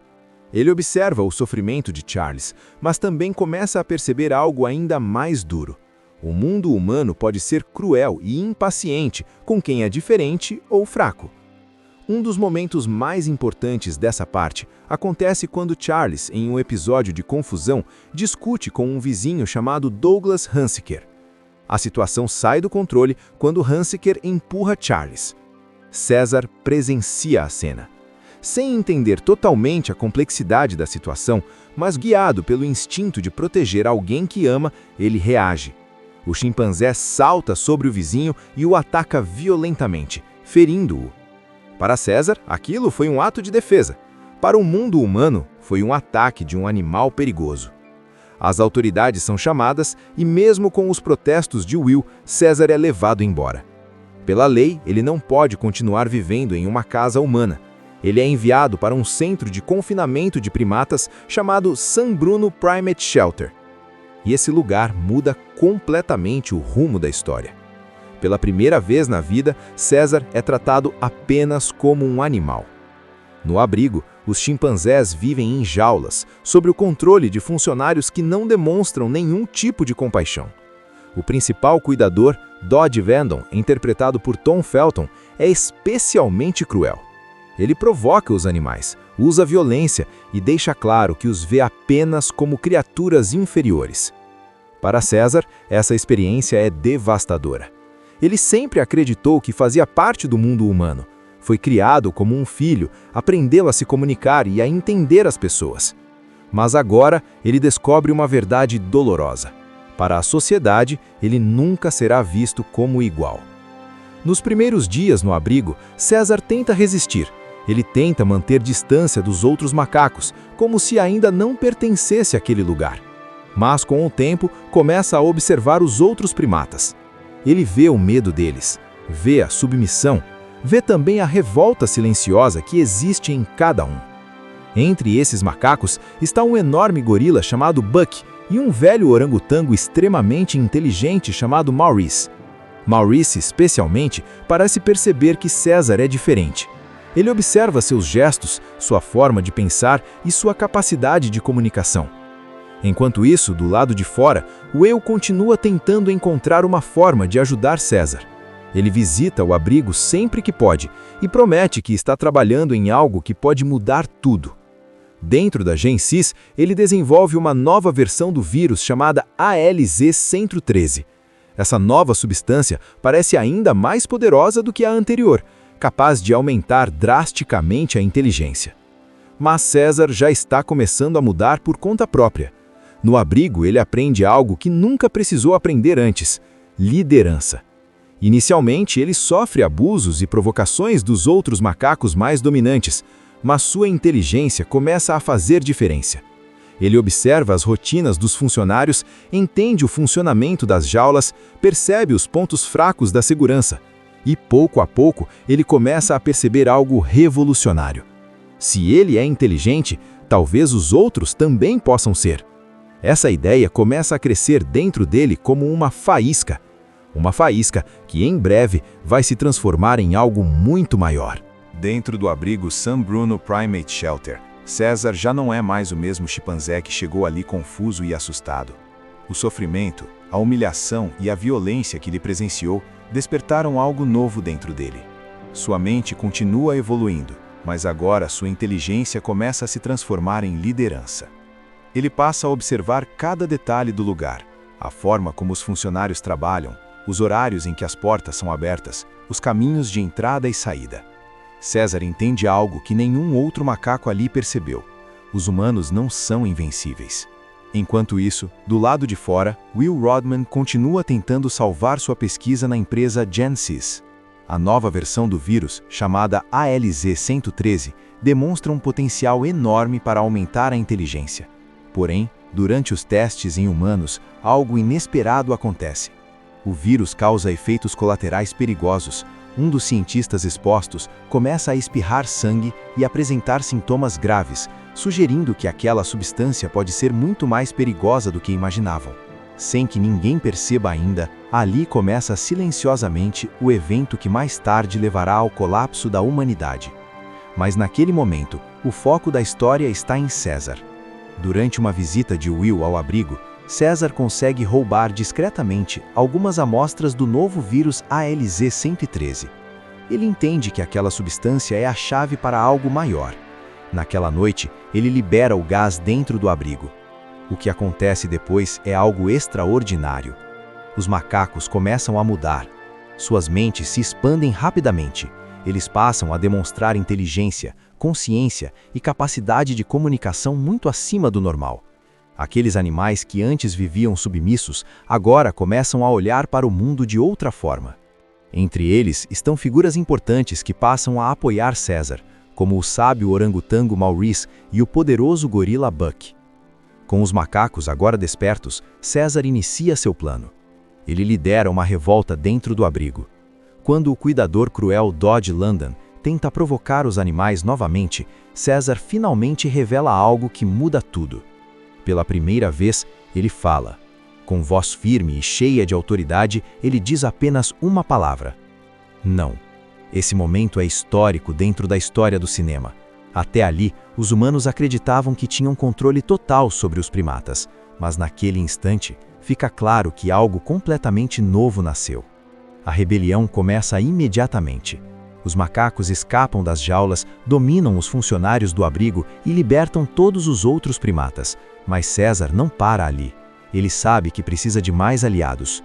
[SPEAKER 4] Ele observa o sofrimento de Charles, mas também começa a perceber algo ainda mais duro. O mundo humano pode ser cruel e impaciente com quem é diferente ou fraco. Um dos momentos mais importantes dessa parte acontece quando Charles, em um episódio de confusão, discute com um vizinho chamado Douglas Hunsicker. A situação sai do controle quando Hunsicker empurra Charles. César presencia a cena. Sem entender totalmente a complexidade da situação, mas guiado pelo instinto de proteger alguém que ama, ele reage. O chimpanzé salta sobre o vizinho e o ataca violentamente, ferindo-o. Para César, aquilo foi um ato de defesa. Para o mundo humano, foi um ataque de um animal perigoso. As autoridades são chamadas e, mesmo com os protestos de Will, César é levado embora. Pela lei, ele não pode continuar vivendo em uma casa humana. Ele é enviado para um centro de confinamento de primatas chamado San Bruno Primate Shelter. E esse lugar muda completamente o rumo da história. Pela primeira vez na vida, César é tratado apenas como um animal. No abrigo, os chimpanzés vivem em jaulas, sob o controle de funcionários que não demonstram nenhum tipo de compaixão. O principal cuidador, Dodge Vendon, interpretado por Tom Felton, é especialmente cruel. Ele provoca os animais, usa violência e deixa claro que os vê apenas como criaturas inferiores. Para César, essa experiência é devastadora. Ele sempre acreditou que fazia parte do mundo humano. Foi criado como um filho, aprendeu a se comunicar e a entender as pessoas. Mas agora ele descobre uma verdade dolorosa. Para a sociedade, ele nunca será visto como igual. Nos primeiros dias no abrigo, César tenta resistir. Ele tenta manter distância dos outros macacos, como se ainda não pertencesse àquele lugar. Mas com o tempo, começa a observar os outros primatas. Ele vê o medo deles, vê a submissão, vê também a revolta silenciosa que existe em cada um. Entre esses macacos está um enorme gorila chamado Buck e um velho orangotango extremamente inteligente chamado Maurice. Maurice, especialmente, parece perceber que César é diferente. Ele observa seus gestos, sua forma de pensar e sua capacidade de comunicação. Enquanto isso, do lado de fora, Will continua tentando encontrar uma forma de ajudar César. Ele visita o abrigo sempre que pode e promete que está trabalhando em algo que pode mudar tudo. Dentro da GenSys, ele desenvolve uma nova versão do vírus chamada ALZ-113. Essa nova substância parece ainda mais poderosa do que a anterior, capaz de aumentar drasticamente a inteligência. Mas César já está começando a mudar por conta própria. No abrigo, ele aprende algo que nunca precisou aprender antes: liderança. Inicialmente, ele sofre abusos e provocações dos outros macacos mais dominantes, mas sua inteligência começa a fazer diferença. Ele observa as rotinas dos funcionários, entende o funcionamento das jaulas, percebe os pontos fracos da segurança. E, pouco a pouco, ele começa a perceber algo revolucionário. Se ele é inteligente, talvez os outros também possam ser. Essa ideia começa a crescer dentro dele como uma faísca. Uma faísca que, em breve, vai se transformar em algo muito maior.
[SPEAKER 2] Dentro do abrigo San Bruno Primate Shelter, César já não é mais o mesmo chimpanzé que chegou ali confuso e assustado. O sofrimento, a humilhação e a violência que ele presenciou despertaram algo novo dentro dele.
[SPEAKER 4] Sua mente continua evoluindo, mas agora sua inteligência começa a se transformar em liderança. Ele passa a observar cada detalhe do lugar, a forma como os funcionários trabalham, os horários em que as portas são abertas, os caminhos de entrada e saída. César entende algo que nenhum outro macaco ali percebeu. Os humanos não são invencíveis. Enquanto isso, do lado de fora, Will Rodman continua tentando salvar sua pesquisa na empresa GenSys. A nova versão do vírus, chamada ALZ-113, demonstra um potencial enorme para aumentar a inteligência. Porém, durante os testes em humanos, algo inesperado acontece. O vírus causa efeitos colaterais perigosos. Um dos cientistas expostos começa a espirrar sangue e apresentar sintomas graves, sugerindo que aquela substância pode ser muito mais perigosa do que imaginavam. Sem que ninguém perceba ainda, ali começa silenciosamente o evento que mais tarde levará ao colapso da humanidade. Mas naquele momento, o foco da história está em César. Durante uma visita de Will ao abrigo, César consegue roubar discretamente algumas amostras do novo vírus ALZ-113. Ele entende que aquela substância é a chave para algo maior. Naquela noite, ele libera o gás dentro do abrigo. O que acontece depois é algo extraordinário. Os macacos começam a mudar. Suas mentes se expandem rapidamente. Eles passam a demonstrar inteligência, consciência e capacidade de comunicação muito acima do normal. Aqueles animais que antes viviam submissos, agora começam a olhar para o mundo de outra forma. Entre eles estão figuras importantes que passam a apoiar César, como o sábio orangotango Maurice e o poderoso gorila Buck. Com os macacos agora despertos, César inicia seu plano. Ele lidera uma revolta dentro do abrigo. Quando o cuidador cruel Dodge London tenta provocar os animais novamente, César finalmente revela algo que muda tudo. Pela primeira vez, ele fala. Com voz firme e cheia de autoridade, ele diz apenas uma palavra: não. Esse momento é histórico dentro da história do cinema. Até ali, os humanos acreditavam que tinham controle total sobre os primatas, mas naquele instante, fica claro que algo completamente novo nasceu. A rebelião começa imediatamente. Os macacos escapam das jaulas, dominam os funcionários do abrigo e libertam todos os outros primatas. Mas César não para ali. Ele sabe que precisa de mais aliados.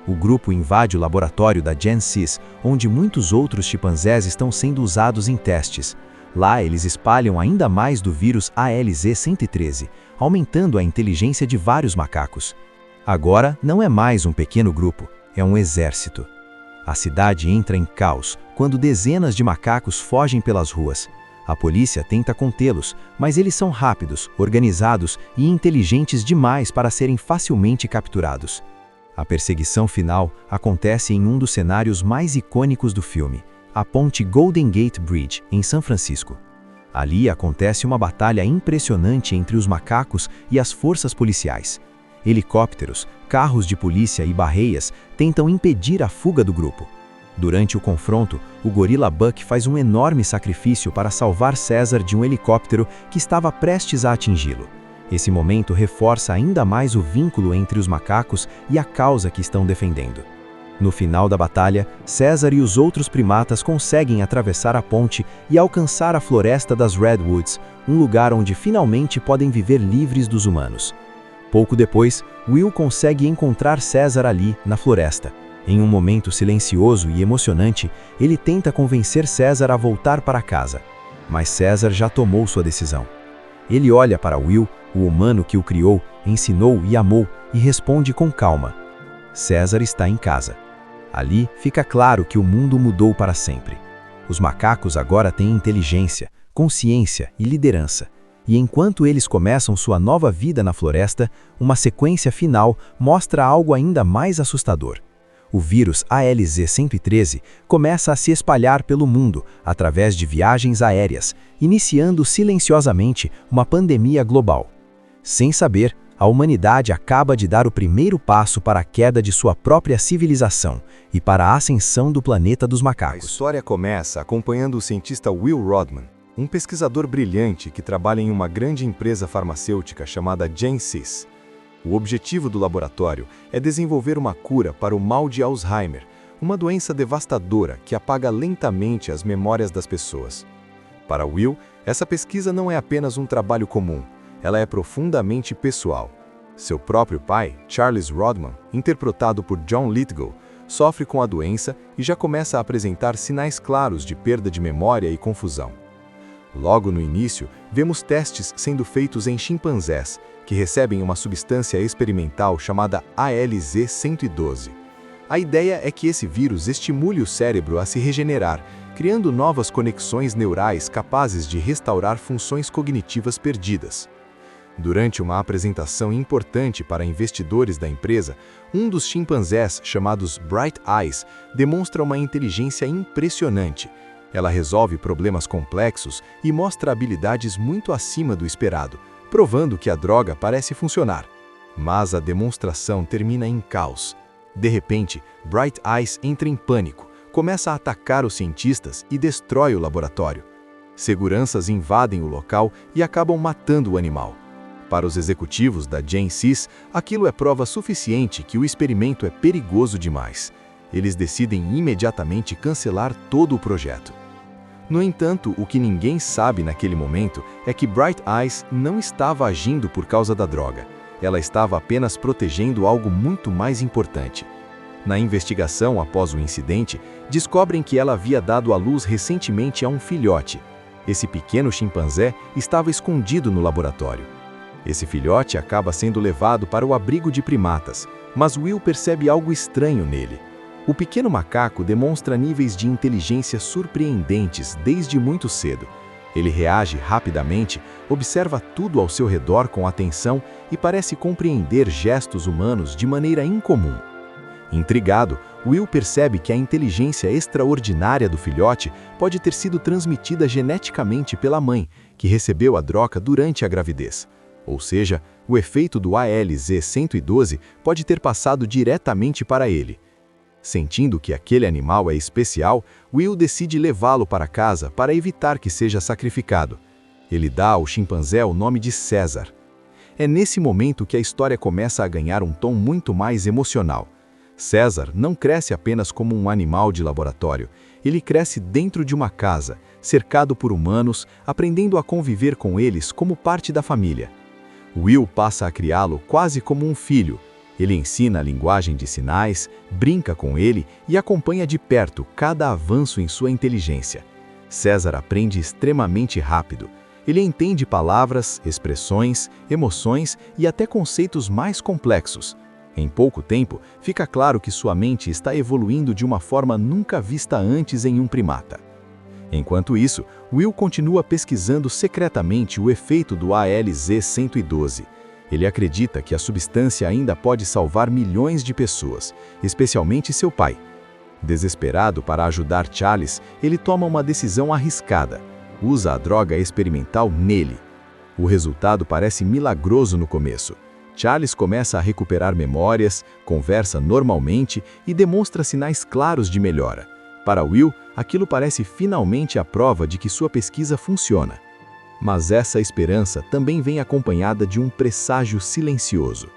[SPEAKER 4] O grupo invade o laboratório da GenSys, onde muitos outros chimpanzés estão sendo usados em testes. Lá eles espalham ainda mais do vírus ALZ-113, aumentando a inteligência de vários macacos. Agora não é mais um pequeno grupo, é um exército. A cidade entra em caos quando dezenas de macacos fogem pelas ruas. A polícia tenta contê-los, mas eles são rápidos, organizados e inteligentes demais para serem facilmente capturados. A perseguição final acontece em um dos cenários mais icônicos do filme, a ponte Golden Gate Bridge, em São Francisco. Ali acontece uma batalha impressionante entre os macacos e as forças policiais. Helicópteros, carros de polícia e barreias tentam impedir a fuga do grupo. Durante o confronto, o gorila Buck faz um enorme sacrifício para salvar César de um helicóptero que estava prestes a atingi-lo. Esse momento reforça ainda mais o vínculo entre os macacos e a causa que estão defendendo. No final da batalha, César e os outros primatas conseguem atravessar a ponte e alcançar a floresta das Redwoods, um lugar onde finalmente podem viver livres dos humanos. Pouco depois, Will consegue encontrar César ali, na floresta. Em um momento silencioso e emocionante, ele tenta convencer César a voltar para casa. Mas César já tomou sua decisão. Ele olha para Will, o humano que o criou, ensinou e amou, e responde com calma: César está em casa. Ali fica claro que o mundo mudou para sempre. Os macacos agora têm inteligência, consciência e liderança. E enquanto eles começam sua nova vida na floresta, uma sequência final mostra algo ainda mais assustador. O vírus ALZ-113 começa a se espalhar pelo mundo através de viagens aéreas, iniciando silenciosamente uma pandemia global. Sem saber, a humanidade acaba de dar o primeiro passo para a queda de sua própria civilização e para a ascensão do planeta dos
[SPEAKER 2] A
[SPEAKER 3] macacos.
[SPEAKER 2] história começa acompanhando o cientista Will Rodman, um pesquisador brilhante que trabalha em uma grande empresa farmacêutica chamada GenSys. O objetivo do laboratório é desenvolver uma cura para o mal de Alzheimer, uma doença devastadora que apaga lentamente as memórias das pessoas. Para Will, essa pesquisa não é apenas um trabalho comum, ela é profundamente pessoal. Seu próprio pai, Charles Rodman, interpretado por John Lithgow, sofre com a doença e já começa a apresentar sinais claros de perda de memória e confusão. Logo no início, vemos testes sendo feitos em chimpanzés, que recebem uma substância experimental chamada ALZ-112. A ideia é que esse vírus estimule o cérebro a se regenerar, criando novas conexões neurais capazes de restaurar funções cognitivas perdidas. Durante uma apresentação importante para investidores da empresa, um dos chimpanzés, chamados Bright Eyes, demonstra uma inteligência impressionante. Ela resolve problemas complexos e mostra habilidades muito acima do esperado, provando que a droga parece funcionar. Mas a demonstração termina em caos. De repente, Bright Eyes entra em pânico, começa a atacar os cientistas e destrói o laboratório. Seguranças invadem o local e acabam matando o animal. Para os executivos da Gensis, aquilo é prova suficiente que o experimento é perigoso demais. Eles decidem imediatamente cancelar todo o projeto. No entanto, o que ninguém sabe naquele momento é que Bright Eyes não estava agindo por causa da droga. Ela estava apenas protegendo algo muito mais importante. Na investigação após o incidente, descobrem que ela havia dado à luz recentemente a um filhote. Esse pequeno chimpanzé estava escondido no laboratório. Esse filhote acaba sendo levado para o abrigo de primatas, mas Will percebe algo estranho nele. O pequeno macaco demonstra níveis de inteligência surpreendentes desde muito cedo. Ele reage rapidamente, observa tudo ao seu redor com atenção e parece compreender gestos humanos de maneira incomum. Intrigado, Will percebe que a inteligência extraordinária do filhote pode ter sido transmitida geneticamente pela mãe, que recebeu a droga durante a gravidez. Ou seja, o efeito do ALZ-112 pode ter passado diretamente para ele. Sentindo que aquele animal é especial, Will decide levá-lo para casa para evitar que seja sacrificado. Ele dá ao chimpanzé o nome de César. É nesse momento que a história começa a ganhar um tom muito mais emocional. César não cresce apenas como um animal de laboratório, ele cresce dentro de uma casa, cercado por humanos, aprendendo a conviver com eles como parte da família. Will passa a criá-lo quase como um filho. Ele ensina a linguagem de sinais, brinca com ele e acompanha de perto cada avanço em sua inteligência. César aprende extremamente rápido. Ele entende palavras, expressões, emoções e até conceitos mais complexos. Em pouco tempo, fica claro que sua mente está evoluindo de uma forma nunca vista antes em um primata. Enquanto isso, Will continua pesquisando secretamente o efeito do ALZ-112. Ele acredita que a substância ainda pode salvar milhões de pessoas, especialmente seu pai. Desesperado para ajudar Charles, ele toma uma decisão arriscada. Usa a droga experimental nele. O resultado parece milagroso no começo. Charles começa a recuperar memórias, conversa normalmente e demonstra sinais claros de melhora. Para Will, aquilo parece finalmente a prova de que sua pesquisa funciona. Mas essa esperança também vem acompanhada de um presságio silencioso.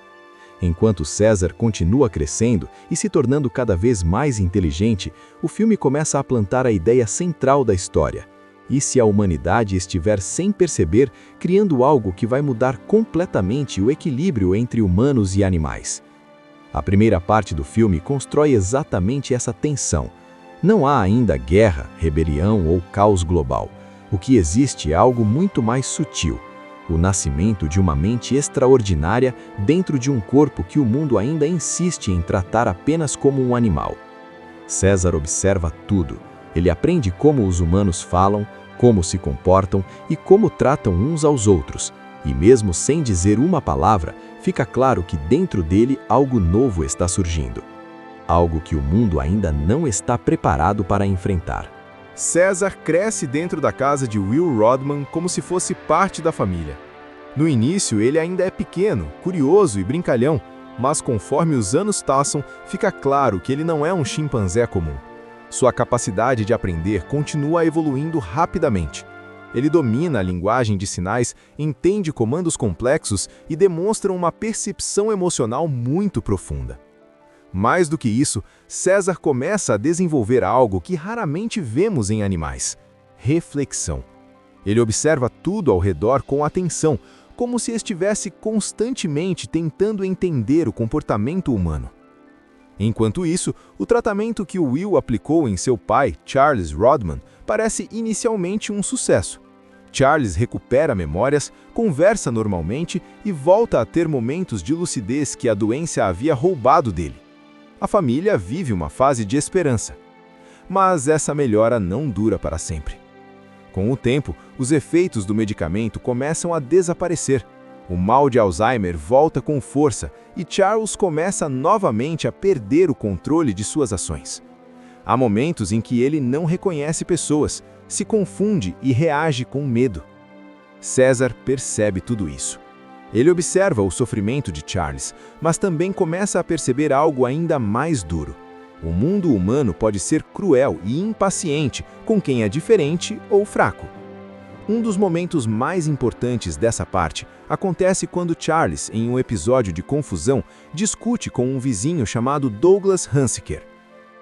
[SPEAKER 2] Enquanto César continua crescendo e se tornando cada vez mais inteligente, o filme começa a plantar a ideia central da história. E se a humanidade estiver sem perceber, criando algo que vai mudar completamente o equilíbrio entre humanos e animais? A primeira parte do filme constrói exatamente essa tensão. Não há ainda guerra, rebelião ou caos global. O que existe é algo muito mais sutil. O nascimento de uma mente extraordinária dentro de um corpo que o mundo ainda insiste em tratar apenas como um animal. César observa tudo. Ele aprende como os humanos falam, como se comportam e como tratam uns aos outros. E mesmo sem dizer uma palavra, fica claro que dentro dele algo novo está surgindo. Algo que o mundo ainda não está preparado para enfrentar.
[SPEAKER 4] César cresce dentro da casa de Will Rodman como se fosse parte da família. No início, ele ainda é pequeno, curioso e brincalhão, mas conforme os anos passam, fica claro que ele não é um chimpanzé comum. Sua capacidade de aprender continua evoluindo rapidamente. Ele domina a linguagem de sinais, entende comandos complexos e demonstra uma percepção emocional muito profunda. Mais do que isso, César começa a desenvolver algo que raramente vemos em animais: reflexão. Ele observa tudo ao redor com atenção, como se estivesse constantemente tentando entender o comportamento humano. Enquanto isso, o tratamento que Will aplicou em seu pai, Charles Rodman, parece inicialmente um sucesso. Charles recupera memórias, conversa normalmente e volta a ter momentos de lucidez que a doença havia roubado dele. A família vive uma fase de esperança. Mas essa melhora não dura para sempre. Com o tempo, os efeitos do medicamento começam a desaparecer. O mal de Alzheimer volta com força e Charles começa novamente a perder o controle de suas ações. Há momentos em que ele não reconhece pessoas, se confunde e reage com medo. César percebe tudo isso. Ele observa o sofrimento de Charles, mas também começa a perceber algo ainda mais duro. O mundo humano pode ser cruel e impaciente com quem é diferente ou fraco. Um dos momentos mais importantes dessa parte acontece quando Charles, em um episódio de confusão, discute com um vizinho chamado Douglas Hunsicker.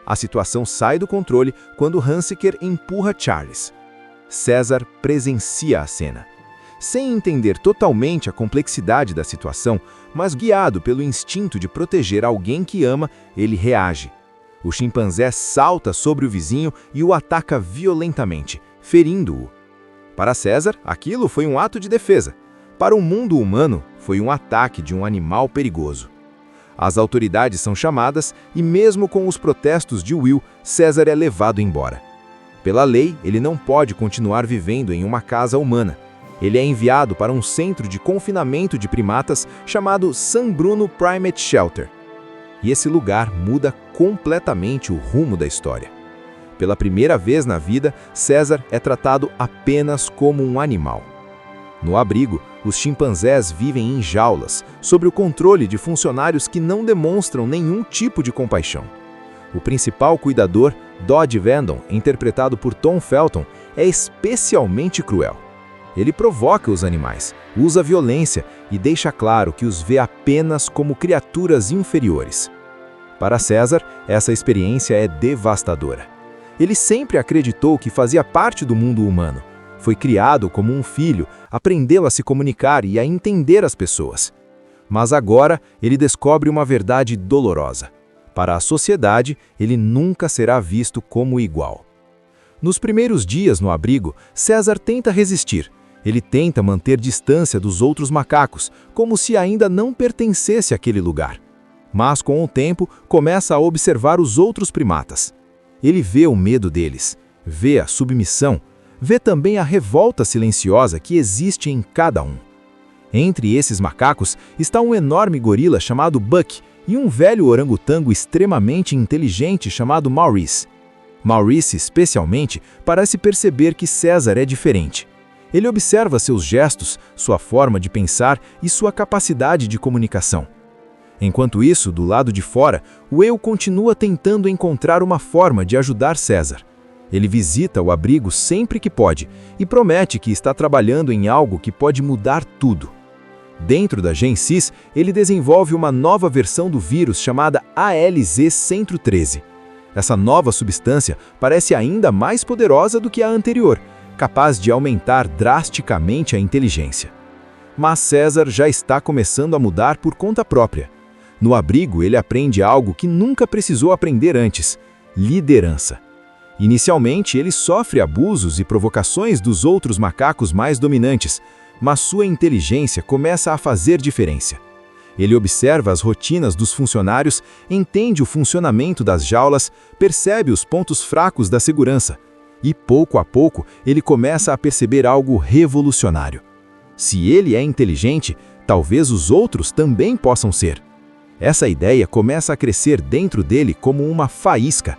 [SPEAKER 4] A situação sai do controle quando Hunsicker empurra Charles. César presencia a cena. Sem entender totalmente a complexidade da situação, mas guiado pelo instinto de proteger alguém que ama, ele reage. O chimpanzé salta sobre o vizinho e o ataca violentamente, ferindo-o. Para César, aquilo foi um ato de defesa. Para o mundo humano, foi um ataque de um animal perigoso. As autoridades são chamadas e, mesmo com os protestos de Will, César é levado embora. Pela lei, ele não pode continuar vivendo em uma casa humana. Ele é enviado para um centro de confinamento de primatas chamado San Bruno Primate Shelter. E esse lugar muda completamente o rumo da história. Pela primeira vez na vida, César é tratado apenas como um animal. No abrigo, os chimpanzés vivem em jaulas, sob o controle de funcionários que não demonstram nenhum tipo de compaixão. O principal cuidador, Dodge Vendon, interpretado por Tom Felton, é especialmente cruel. Ele provoca os animais, usa violência e deixa claro que os vê apenas como criaturas inferiores. Para César, essa experiência é devastadora. Ele sempre acreditou que fazia parte do mundo humano. Foi criado como um filho, aprendeu a se comunicar e a entender as pessoas. Mas agora ele descobre uma verdade dolorosa. Para a sociedade, ele nunca será visto como igual. Nos primeiros dias no abrigo, César tenta resistir. Ele tenta manter distância dos outros macacos, como se ainda não pertencesse àquele lugar. Mas com o tempo, começa a observar os outros primatas. Ele vê o medo deles, vê a submissão, vê também a revolta silenciosa que existe em cada um. Entre esses macacos está um enorme gorila chamado Buck e um velho orangotango extremamente inteligente chamado Maurice. Maurice, especialmente, parece perceber que César é diferente. Ele observa seus gestos, sua forma de pensar e sua capacidade de comunicação. Enquanto isso, do lado de fora, o eu continua tentando encontrar uma forma de ajudar César. Ele visita o abrigo sempre que pode e promete que está trabalhando em algo que pode mudar tudo. Dentro da GenSys, ele desenvolve uma nova versão do vírus chamada ALZ113. Essa nova substância parece ainda mais poderosa do que a anterior, capaz de aumentar drasticamente a inteligência. Mas César já está começando a mudar por conta própria. No abrigo, ele aprende algo que nunca precisou aprender antes: liderança. Inicialmente, ele sofre abusos e provocações dos outros macacos mais dominantes, mas sua inteligência começa a fazer diferença. Ele observa as rotinas dos funcionários, entende o funcionamento das jaulas, percebe os pontos fracos da segurança. E, pouco a pouco, ele começa a perceber algo revolucionário. Se ele é inteligente, talvez os outros também possam ser. Essa ideia começa a crescer dentro dele como uma faísca.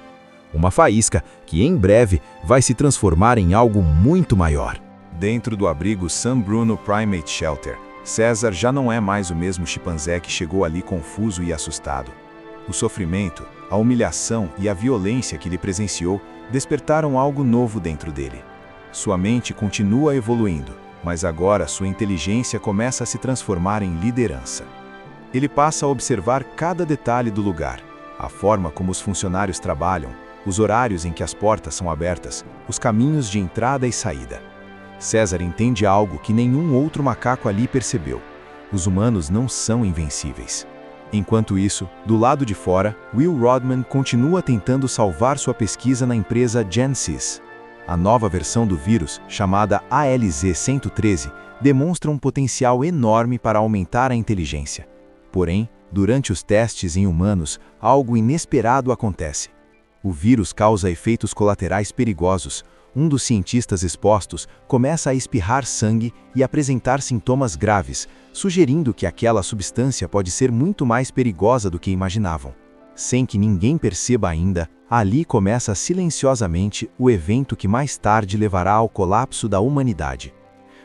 [SPEAKER 4] Uma faísca que, em breve, vai se transformar em algo muito maior.
[SPEAKER 2] Dentro do abrigo San Bruno Primate Shelter, César já não é mais o mesmo chimpanzé que chegou ali confuso e assustado. O sofrimento, a humilhação e a violência que ele presenciou despertaram algo novo dentro dele. Sua mente continua evoluindo, mas agora sua inteligência começa a se transformar em liderança. Ele passa a observar cada detalhe do lugar:
[SPEAKER 4] A forma como os funcionários trabalham, os horários em que as portas são abertas, os caminhos de entrada e saída. César entende algo que nenhum outro macaco ali percebeu. Os humanos não são invencíveis. Enquanto isso, do lado de fora, Will Rodman continua tentando salvar sua pesquisa na empresa GenSys. A nova versão do vírus, chamada ALZ-113, demonstra um potencial enorme para aumentar a inteligência. Porém, durante os testes em humanos, algo inesperado acontece. O vírus causa efeitos colaterais perigosos. Um dos cientistas expostos começa a espirrar sangue e apresentar sintomas graves, sugerindo que aquela substância pode ser muito mais perigosa do que imaginavam. Sem que ninguém perceba ainda, ali começa silenciosamente o evento que mais tarde levará ao colapso da humanidade.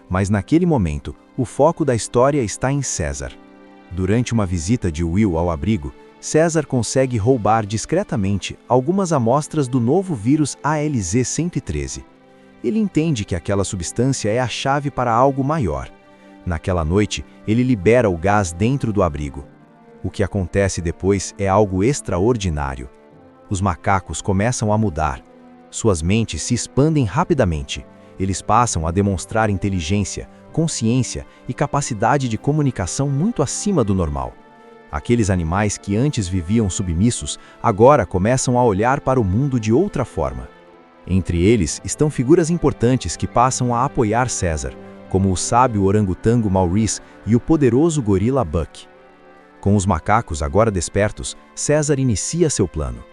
[SPEAKER 4] Mas naquele momento, o foco da história está em César. Durante uma visita de Will ao abrigo, César consegue roubar discretamente algumas amostras do novo vírus ALZ-113. Ele entende que aquela substância é a chave para algo maior. Naquela noite, ele libera o gás dentro do abrigo. O que acontece depois é algo extraordinário. Os macacos começam a mudar. Suas mentes se expandem rapidamente. Eles passam a demonstrar inteligência, consciência e capacidade de comunicação muito acima do normal. Aqueles animais que antes viviam submissos, agora começam a olhar para o mundo de outra forma. Entre eles estão figuras importantes que passam a apoiar César, como o sábio orangotango Maurice e o poderoso gorila Buck. Com os macacos agora despertos, César inicia seu plano.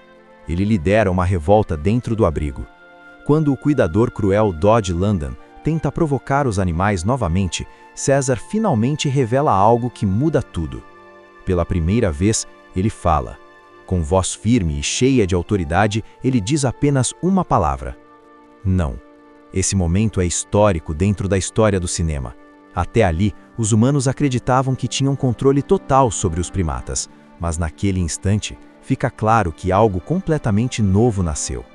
[SPEAKER 4] Ele lidera uma revolta dentro do abrigo. Quando o cuidador cruel Dodge London tenta provocar os animais novamente, César finalmente revela algo que muda tudo. Pela primeira vez, ele fala. Com voz firme e cheia de autoridade, ele diz apenas uma palavra: não. Esse momento é histórico dentro da história do cinema. Até ali, os humanos acreditavam que tinham controle total sobre os primatas, mas naquele instante, fica claro que algo completamente novo nasceu.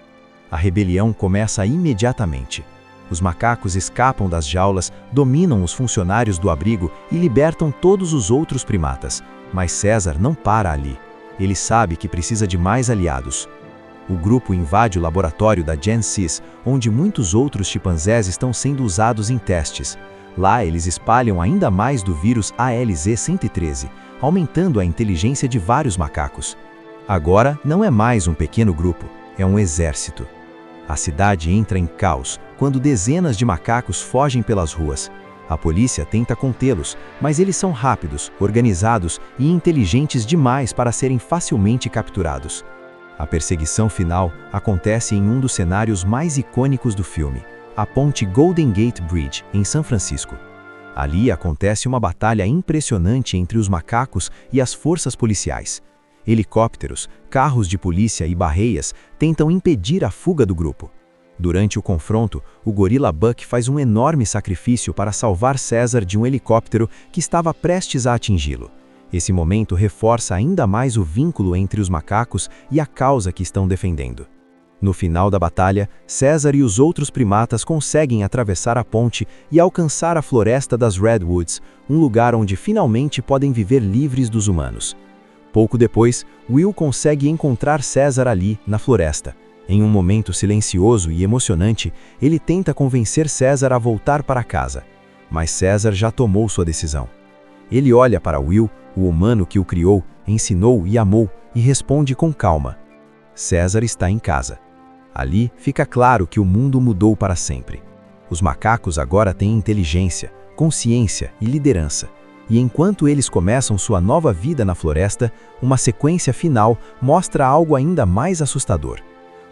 [SPEAKER 4] A rebelião começa imediatamente. Os macacos escapam das jaulas, dominam os funcionários do abrigo e libertam todos os outros primatas. Mas César não para ali. Ele sabe que precisa de mais aliados. O grupo invade o laboratório da GenSys, onde muitos outros chimpanzés estão sendo usados em testes. Lá eles espalham ainda mais do vírus ALZ-113, aumentando a inteligência de vários macacos. Agora não é mais um pequeno grupo, é um exército. A cidade entra em caos quando dezenas de macacos fogem pelas ruas. A polícia tenta contê-los, mas eles são rápidos, organizados e inteligentes demais para serem facilmente capturados. A perseguição final acontece em um dos cenários mais icônicos do filme, a ponte Golden Gate Bridge, em São Francisco. Ali acontece uma batalha impressionante entre os macacos e as forças policiais. Helicópteros, carros de polícia e barreias tentam impedir a fuga do grupo. Durante o confronto, o gorila Buck faz um enorme sacrifício para salvar César de um helicóptero que estava prestes a atingi-lo. Esse momento reforça ainda mais o vínculo entre os macacos e a causa que estão defendendo. No final da batalha, César e os outros primatas conseguem atravessar a ponte e alcançar a floresta das Redwoods, um lugar onde finalmente podem viver livres dos humanos. Pouco depois, Will consegue encontrar César ali, na floresta. Em um momento silencioso e emocionante, ele tenta convencer César a voltar para casa. Mas César já tomou sua decisão. Ele olha para Will, o humano que o criou, ensinou e amou, e responde com calma: César está em casa. Ali fica claro que o mundo mudou para sempre. Os macacos agora têm inteligência, consciência e liderança. E enquanto eles começam sua nova vida na floresta, uma sequência final mostra algo ainda mais assustador.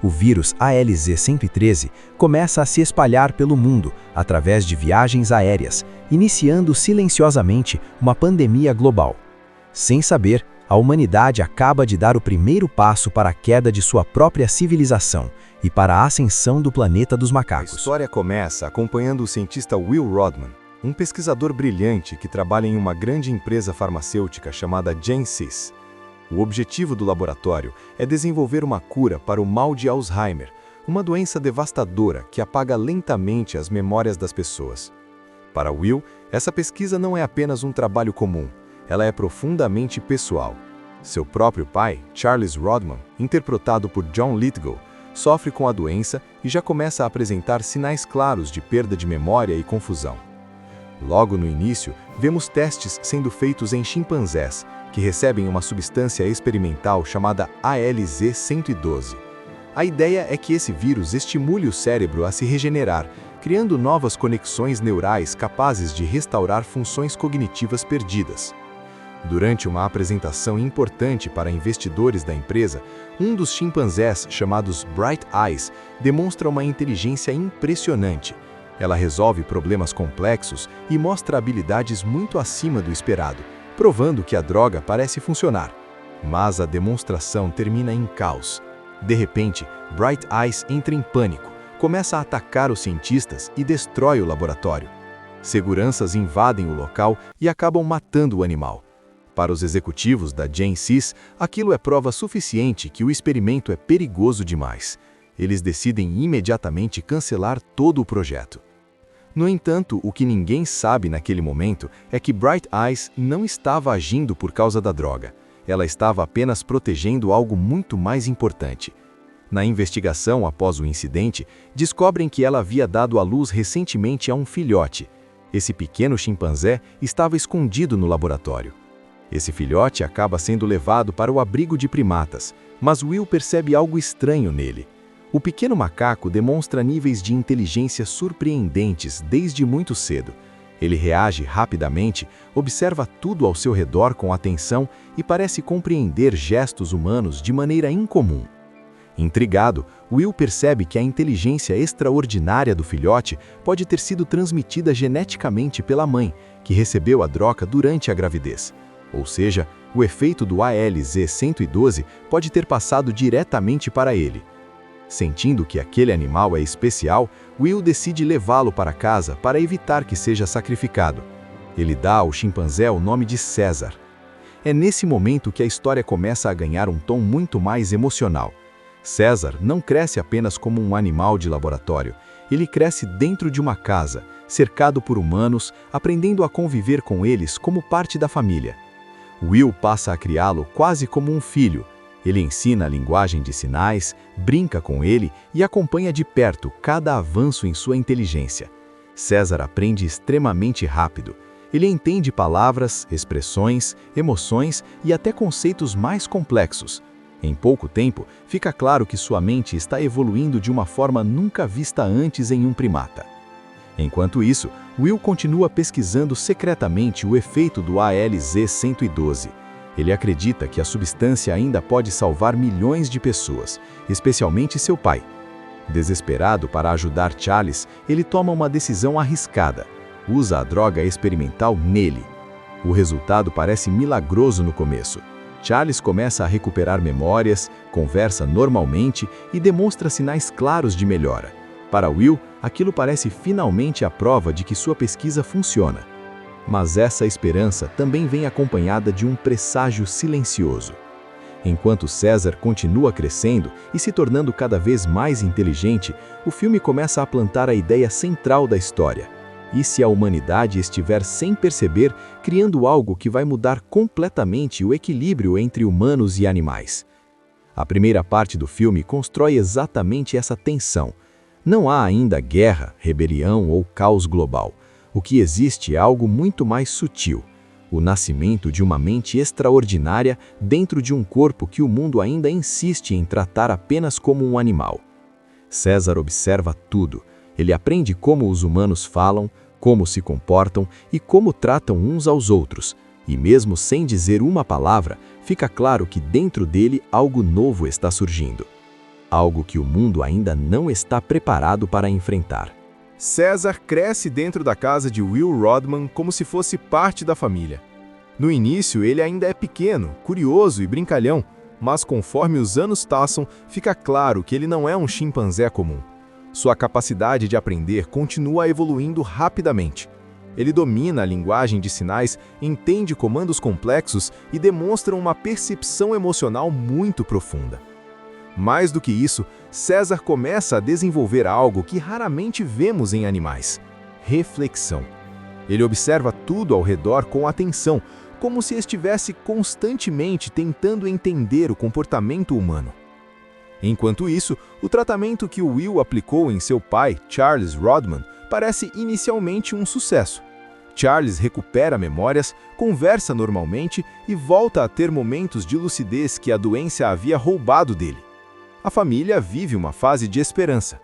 [SPEAKER 4] O vírus ALZ-113 começa a se espalhar pelo mundo através de viagens aéreas, iniciando silenciosamente uma pandemia global. Sem saber, a humanidade acaba de dar o primeiro passo para a queda de sua própria civilização e para a ascensão do planeta dos macacos.
[SPEAKER 2] A história começa acompanhando o cientista Will Rodman, um pesquisador brilhante que trabalha em uma grande empresa farmacêutica chamada GenSys. O objetivo do laboratório é desenvolver uma cura para o mal de Alzheimer, uma doença devastadora que apaga lentamente as memórias das pessoas. Para Will, essa pesquisa não é apenas um trabalho comum, ela é profundamente pessoal. Seu próprio pai, Charles Rodman, interpretado por John Lithgow, sofre com a doença e já começa a apresentar sinais claros de perda de memória e confusão. Logo no início, vemos testes sendo feitos em chimpanzés, que recebem uma substância experimental chamada ALZ-112. A ideia é que esse vírus estimule o cérebro a se regenerar, criando novas conexões neurais capazes de restaurar funções cognitivas perdidas. Durante uma apresentação importante para investidores da empresa, um dos chimpanzés, chamados Bright Eyes, demonstra uma inteligência impressionante. Ela resolve problemas complexos e mostra habilidades muito acima do esperado, provando que a droga parece funcionar. Mas a demonstração termina em caos. De repente, Bright Eyes entra em pânico, começa a atacar os cientistas e destrói o laboratório. Seguranças invadem o local e acabam matando o animal. Para os executivos da Gen-Sys, aquilo é prova suficiente que o experimento é perigoso demais. Eles decidem imediatamente cancelar todo o projeto. No entanto, o que ninguém sabe naquele momento é que Bright Eyes não estava agindo por causa da droga. Ela estava apenas protegendo algo muito mais importante. Na investigação após o incidente, descobrem que ela havia dado à luz recentemente a um filhote. Esse pequeno chimpanzé estava escondido no laboratório. Esse filhote acaba sendo levado para o abrigo de primatas, mas Will percebe algo estranho nele. O pequeno macaco demonstra níveis de inteligência surpreendentes desde muito cedo. Ele reage rapidamente, observa tudo ao seu redor com atenção e parece compreender gestos humanos de maneira incomum. Intrigado, Will percebe que a inteligência extraordinária do filhote pode ter sido transmitida geneticamente pela mãe, que recebeu a droga durante a gravidez. Ou seja, o efeito do ALZ-112 pode ter passado diretamente para ele. Sentindo que aquele animal é especial, Will decide levá-lo para casa para evitar que seja sacrificado. Ele dá ao chimpanzé o nome de César. É nesse momento que a história começa a ganhar um tom muito mais emocional. César não cresce apenas como um animal de laboratório. Ele cresce dentro de uma casa, cercado por humanos, aprendendo a conviver com eles como parte da família. Will passa a criá-lo quase como um filho. Ele ensina a linguagem de sinais, brinca com ele e acompanha de perto cada avanço em sua inteligência. César aprende extremamente rápido. Ele entende palavras, expressões, emoções e até conceitos mais complexos. Em pouco tempo, fica claro que sua mente está evoluindo de uma forma nunca vista antes em um primata. Enquanto isso, Will continua pesquisando secretamente o efeito do ALZ-112. Ele acredita que a substância ainda pode salvar milhões de pessoas, especialmente seu pai. Desesperado para ajudar Charles, ele toma uma decisão arriscada. Usa a droga experimental nele. O resultado parece milagroso no começo. Charles começa a recuperar memórias, conversa normalmente e demonstra sinais claros de melhora. Para Will, aquilo parece finalmente a prova de que sua pesquisa funciona. Mas essa esperança também vem acompanhada de um presságio silencioso. Enquanto César continua crescendo e se tornando cada vez mais inteligente, o filme começa a plantar a ideia central da história. E se a humanidade estiver sem perceber, criando algo que vai mudar completamente o equilíbrio entre humanos e animais? A primeira parte do filme constrói exatamente essa tensão. Não há ainda guerra, rebelião ou caos global. O que existe é algo muito mais sutil. O nascimento de uma mente extraordinária dentro de um corpo que o mundo ainda insiste em tratar apenas como um animal. César observa tudo. Ele aprende como os humanos falam, como se comportam e como tratam uns aos outros. E mesmo sem dizer uma palavra, fica claro que dentro dele algo novo está surgindo. Algo que o mundo ainda não está preparado para enfrentar.
[SPEAKER 4] César cresce dentro da casa de Will Rodman como se fosse parte da família. No início, ele ainda é pequeno, curioso e brincalhão, mas conforme os anos passam, fica claro que ele não é um chimpanzé comum. Sua capacidade de aprender continua evoluindo rapidamente. Ele domina a linguagem de sinais, entende comandos complexos e demonstra uma percepção emocional muito profunda. Mais do que isso, César começa a desenvolver algo que raramente vemos em animais: reflexão. Ele observa tudo ao redor com atenção, como se estivesse constantemente tentando entender o comportamento humano. Enquanto isso, o tratamento que Will aplicou em seu pai, Charles Rodman, parece inicialmente um sucesso. Charles recupera memórias, conversa normalmente e volta a ter momentos de lucidez que a doença havia roubado dele. A família vive uma fase de esperança.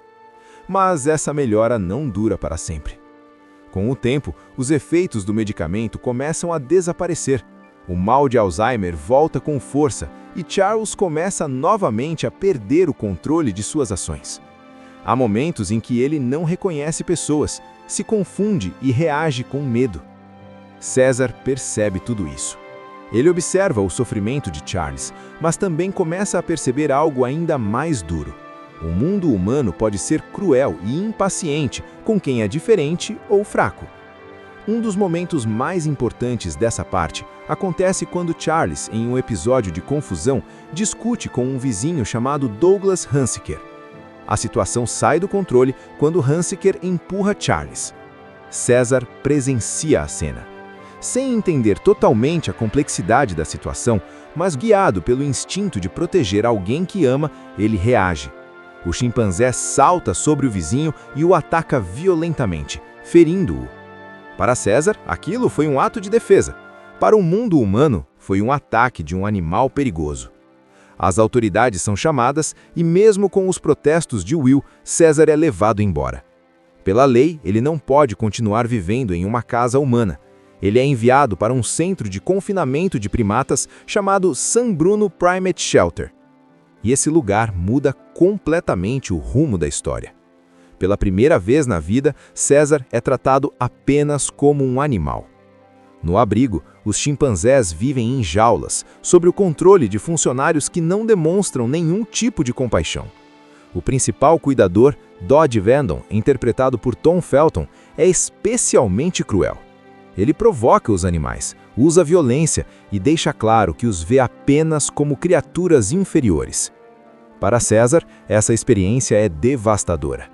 [SPEAKER 4] Mas essa melhora não dura para sempre. Com o tempo, os efeitos do medicamento começam a desaparecer. O mal de Alzheimer volta com força e Charles começa novamente a perder o controle de suas ações. Há momentos em que ele não reconhece pessoas, se confunde e reage com medo. César percebe tudo isso. Ele observa o sofrimento de Charles, mas também começa a perceber algo ainda mais duro. O mundo humano pode ser cruel e impaciente com quem é diferente ou fraco. Um dos momentos mais importantes dessa parte acontece quando Charles, em um episódio de confusão, discute com um vizinho chamado Douglas Hunsicker. A situação sai do controle quando Hunsicker empurra Charles. César presencia a cena. Sem entender totalmente a complexidade da situação, mas guiado pelo instinto de proteger alguém que ama, ele reage. O chimpanzé salta sobre o vizinho e o ataca violentamente, ferindo-o. Para César, aquilo foi um ato de defesa. Para o mundo humano, foi um ataque de um animal perigoso. As autoridades são chamadas e, mesmo com os protestos de Will, César é levado embora. Pela lei, ele não pode continuar vivendo em uma casa humana. Ele é enviado para um centro de confinamento de primatas chamado San Bruno Primate Shelter. E esse lugar muda completamente o rumo da história. Pela primeira vez na vida, César é tratado apenas como um animal. No abrigo, os chimpanzés vivem em jaulas, sob o controle de funcionários que não demonstram nenhum tipo de compaixão. O principal cuidador, Dodge Vendon, interpretado por Tom Felton, é especialmente cruel. Ele provoca os animais, usa violência e deixa claro que os vê apenas como criaturas inferiores. Para César, essa experiência é devastadora.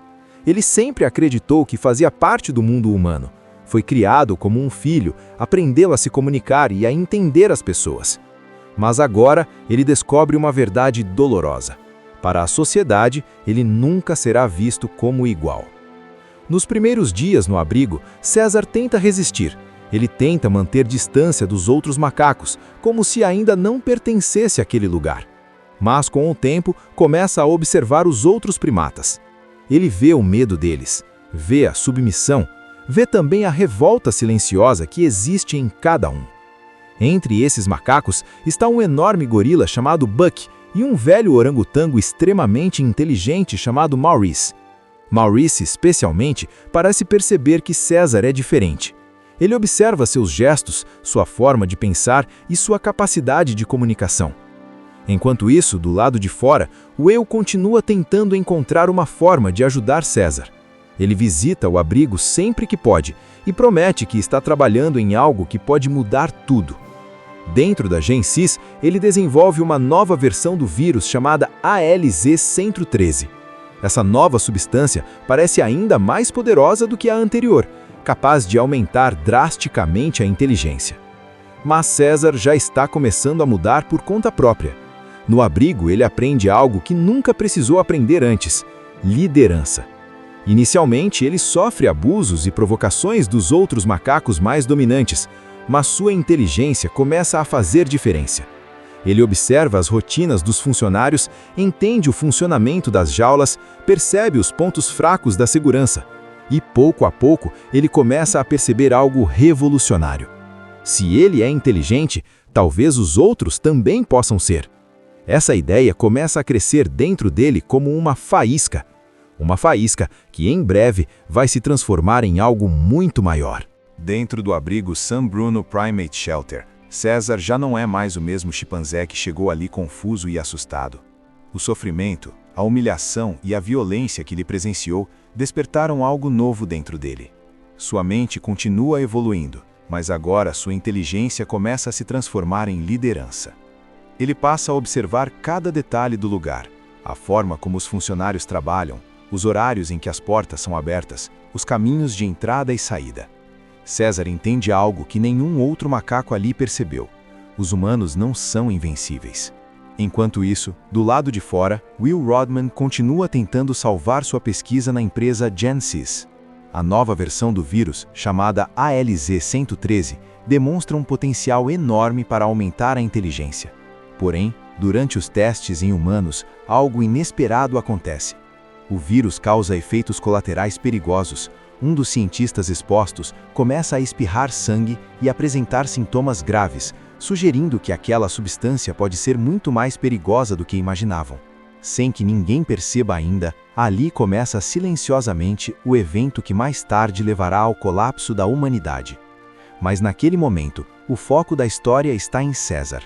[SPEAKER 4] Ele sempre acreditou que fazia parte do mundo humano. Foi criado como um filho, aprendeu a se comunicar e a entender as pessoas. Mas agora ele descobre uma verdade dolorosa. Para a sociedade, ele nunca será visto como igual. Nos primeiros dias no abrigo, César tenta resistir. Ele tenta manter distância dos outros macacos, como se ainda não pertencesse àquele lugar. Mas com o tempo, começa a observar os outros primatas. Ele vê o medo deles, vê a submissão, vê também a revolta silenciosa que existe em cada um. Entre esses macacos está um enorme gorila chamado Buck e um velho orangotango extremamente inteligente chamado Maurice. Maurice, especialmente, parece perceber que César é diferente. Ele observa seus gestos, sua forma de pensar e sua capacidade de comunicação. Enquanto isso, do lado de fora, Will continua tentando encontrar uma forma de ajudar César. Ele visita o abrigo sempre que pode e promete que está trabalhando em algo que pode mudar tudo. Dentro da GenSys, ele desenvolve uma nova versão do vírus chamada ALZ-113. Essa nova substância parece ainda mais poderosa do que a anterior, capaz de aumentar drasticamente a inteligência. Mas César já está começando a mudar por conta própria. No abrigo, ele aprende algo que nunca precisou aprender antes: liderança. Inicialmente, ele sofre abusos e provocações dos outros macacos mais dominantes, mas sua inteligência começa a fazer diferença. Ele observa as rotinas dos funcionários, entende o funcionamento das jaulas, percebe os pontos fracos da segurança. E pouco a pouco, ele começa a perceber algo revolucionário. Se ele é inteligente, talvez os outros também possam ser. Essa ideia começa a crescer dentro dele como uma faísca. Uma faísca que, em breve, vai se transformar em algo muito maior.
[SPEAKER 2] Dentro do abrigo San Bruno Primate Shelter, César já não é mais o mesmo chimpanzé que chegou ali confuso e assustado. O sofrimento, a humilhação e a violência que ele presenciou despertaram algo novo dentro dele. Sua mente continua evoluindo, mas agora sua inteligência começa a se transformar em liderança. Ele passa a observar cada detalhe do lugar, a forma como os funcionários trabalham, os horários em que as portas são abertas, os caminhos de entrada e saída.
[SPEAKER 4] César entende algo que nenhum outro macaco ali percebeu. Os humanos não são invencíveis. Enquanto isso, do lado de fora, Will Rodman continua tentando salvar sua pesquisa na empresa GenSys. A nova versão do vírus, chamada ALZ-113, demonstra um potencial enorme para aumentar a inteligência. Porém, durante os testes em humanos, algo inesperado acontece. O vírus causa efeitos colaterais perigosos. Um dos cientistas expostos começa a espirrar sangue e apresentar sintomas graves, sugerindo que aquela substância pode ser muito mais perigosa do que imaginavam. Sem que ninguém perceba ainda, ali começa silenciosamente o evento que mais tarde levará ao colapso da humanidade. Mas naquele momento, o foco da história está em César.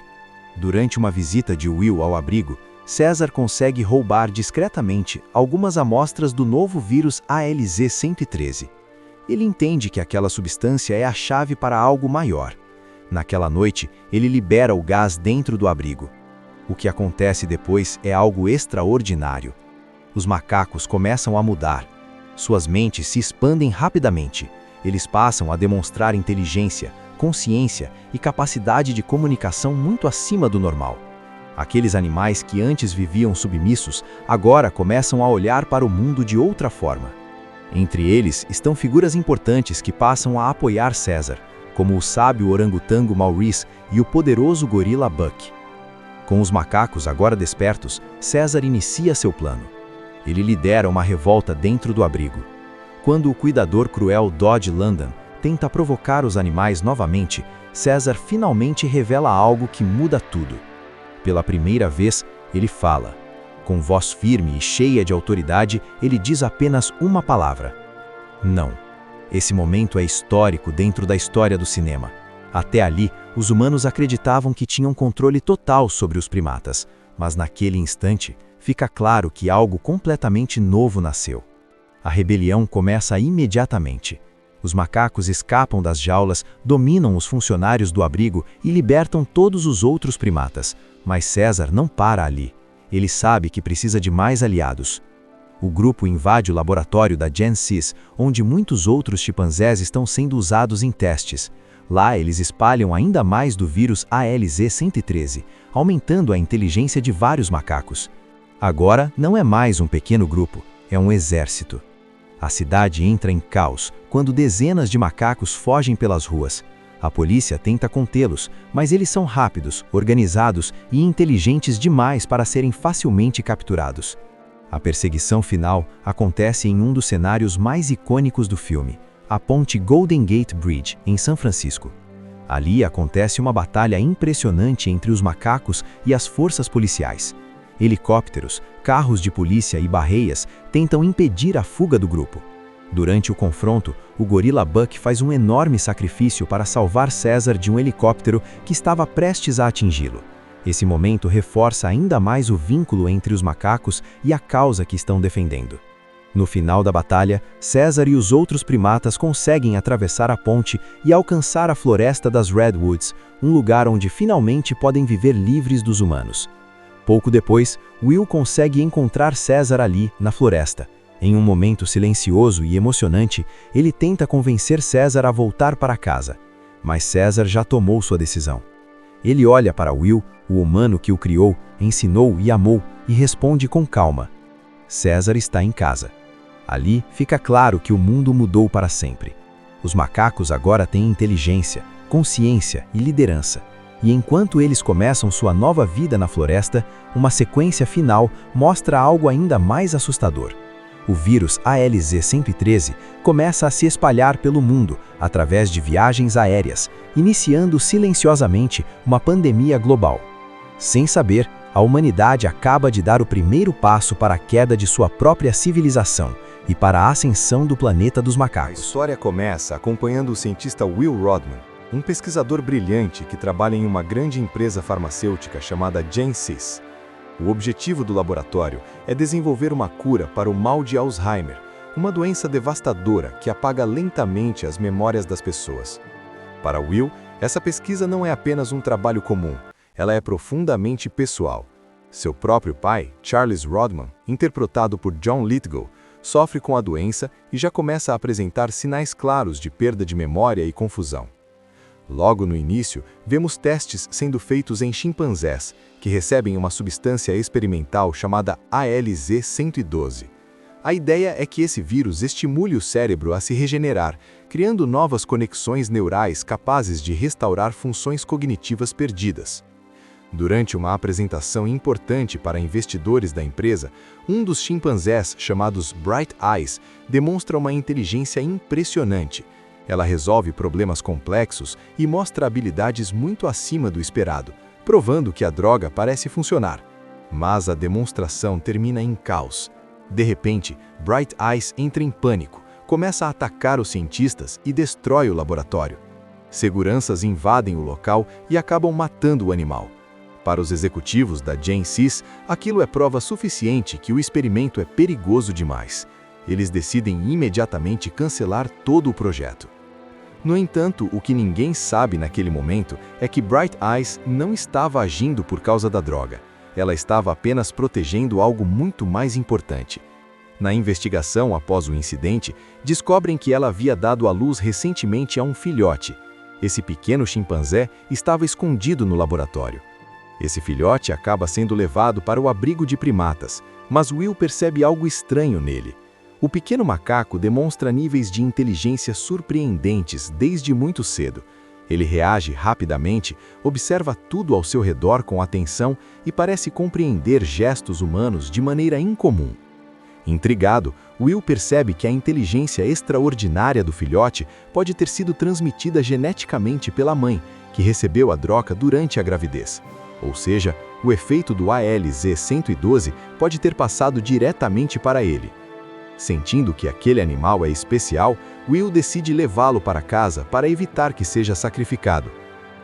[SPEAKER 4] Durante uma visita de Will ao abrigo, César consegue roubar discretamente algumas amostras do novo vírus ALZ-113. Ele entende que aquela substância é a chave para algo maior. Naquela noite, ele libera o gás dentro do abrigo. O que acontece depois é algo extraordinário. Os macacos começam a mudar. Suas mentes se expandem rapidamente. Eles passam a demonstrar inteligência, consciência e capacidade de comunicação muito acima do normal. Aqueles animais que antes viviam submissos, agora começam a olhar para o mundo de outra forma. Entre eles estão figuras importantes que passam a apoiar César, como o sábio orangotango Maurice e o poderoso gorila Buck. Com os macacos agora despertos, César inicia seu plano. Ele lidera uma revolta dentro do abrigo. Quando o cuidador cruel Dodge London tenta provocar os animais novamente, César finalmente revela algo que muda tudo. Pela primeira vez, ele fala. Com voz firme e cheia de autoridade, ele diz apenas uma palavra: não. Esse momento é histórico dentro da história do cinema. Até ali, os humanos acreditavam que tinham controle total sobre os primatas, mas naquele instante, fica claro que algo completamente novo nasceu. A rebelião começa imediatamente. Os macacos escapam das jaulas, dominam os funcionários do abrigo e libertam todos os outros primatas. Mas César não para ali. Ele sabe que precisa de mais aliados. O grupo invade o laboratório da GenSys, onde muitos outros chimpanzés estão sendo usados em testes. Lá eles espalham ainda mais do vírus ALZ-113, aumentando a inteligência de vários macacos. Agora não é mais um pequeno grupo, é um exército. A cidade entra em caos quando dezenas de macacos fogem pelas ruas. A polícia tenta contê-los, mas eles são rápidos, organizados e inteligentes demais para serem facilmente capturados. A perseguição final acontece em um dos cenários mais icônicos do filme, a ponte Golden Gate Bridge, em São Francisco. Ali acontece uma batalha impressionante entre os macacos e as forças policiais. Helicópteros, carros de polícia e barreias tentam impedir a fuga do grupo. Durante o confronto, o gorila Buck faz um enorme sacrifício para salvar César de um helicóptero que estava prestes a atingi-lo. Esse momento reforça ainda mais o vínculo entre os macacos e a causa que estão defendendo. No final da batalha, César e os outros primatas conseguem atravessar a ponte e alcançar a floresta das Redwoods, um lugar onde finalmente podem viver livres dos humanos. Pouco depois, Will consegue encontrar César ali, na floresta. Em um momento silencioso e emocionante, ele tenta convencer César a voltar para casa. Mas César já tomou sua decisão. Ele olha para Will, o humano que o criou, ensinou e amou, e responde com calma: César está em casa. Ali fica claro que o mundo mudou para sempre. Os macacos agora têm inteligência, consciência e liderança. E enquanto eles começam sua nova vida na floresta, uma sequência final mostra algo ainda mais assustador. O vírus ALZ-113 começa a se espalhar pelo mundo através de viagens aéreas, iniciando silenciosamente uma pandemia global. Sem saber, a humanidade acaba de dar o primeiro passo para a queda de sua própria civilização e para a ascensão do planeta dos
[SPEAKER 2] A
[SPEAKER 4] macacos.
[SPEAKER 2] história começa acompanhando o cientista Will Rodman, um pesquisador brilhante que trabalha em uma grande empresa farmacêutica chamada GenSys. O objetivo do laboratório é desenvolver uma cura para o mal de Alzheimer, uma doença devastadora que apaga lentamente as memórias das pessoas. Para Will, essa pesquisa não é apenas um trabalho comum, ela é profundamente pessoal. Seu próprio pai, Charles Rodman, interpretado por John Lithgow, sofre com a doença e já começa a apresentar sinais claros de perda de memória e confusão. Logo no início, vemos testes sendo feitos em chimpanzés, que recebem uma substância experimental chamada ALZ-112. A ideia é que esse vírus estimule o cérebro a se regenerar, criando novas conexões neurais capazes de restaurar funções cognitivas perdidas. Durante uma apresentação importante para investidores da empresa, um dos chimpanzés, chamados Bright Eyes, demonstra uma inteligência impressionante. Ela resolve problemas complexos e mostra habilidades muito acima do esperado, provando que a droga parece funcionar. Mas a demonstração termina em caos. De repente, Bright Eyes entra em pânico, começa a atacar os cientistas e destrói o laboratório. Seguranças invadem o local e acabam matando o animal. Para os executivos da Gensis, aquilo é prova suficiente que o experimento é perigoso demais. Eles decidem imediatamente cancelar todo o projeto. No entanto, o que ninguém sabe naquele momento é que Bright Eyes não estava agindo por causa da droga. Ela estava apenas protegendo algo muito mais importante. Na investigação após o incidente, descobrem que ela havia dado à luz recentemente a um filhote. Esse pequeno chimpanzé estava escondido no laboratório. Esse filhote acaba sendo levado para o abrigo de primatas, mas Will percebe algo estranho nele. O pequeno macaco demonstra níveis de inteligência surpreendentes desde muito cedo. Ele reage rapidamente, observa tudo ao seu redor com atenção e parece compreender gestos humanos de maneira incomum. Intrigado, Will percebe que a inteligência extraordinária do filhote pode ter sido transmitida geneticamente pela mãe, que recebeu a droga durante a gravidez. Ou seja, o efeito do ALZ-112 pode ter passado diretamente para ele. Sentindo que aquele animal é especial, Will decide levá-lo para casa para evitar que seja sacrificado.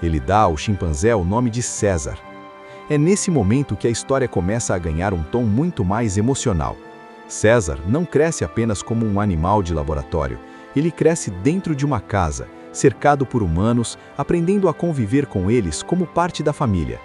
[SPEAKER 2] Ele dá ao chimpanzé o nome de César. É nesse momento que a história começa a ganhar um tom muito mais emocional. César não cresce apenas como um animal de laboratório. Ele cresce dentro de uma casa, cercado por humanos, aprendendo a conviver com eles como parte da família.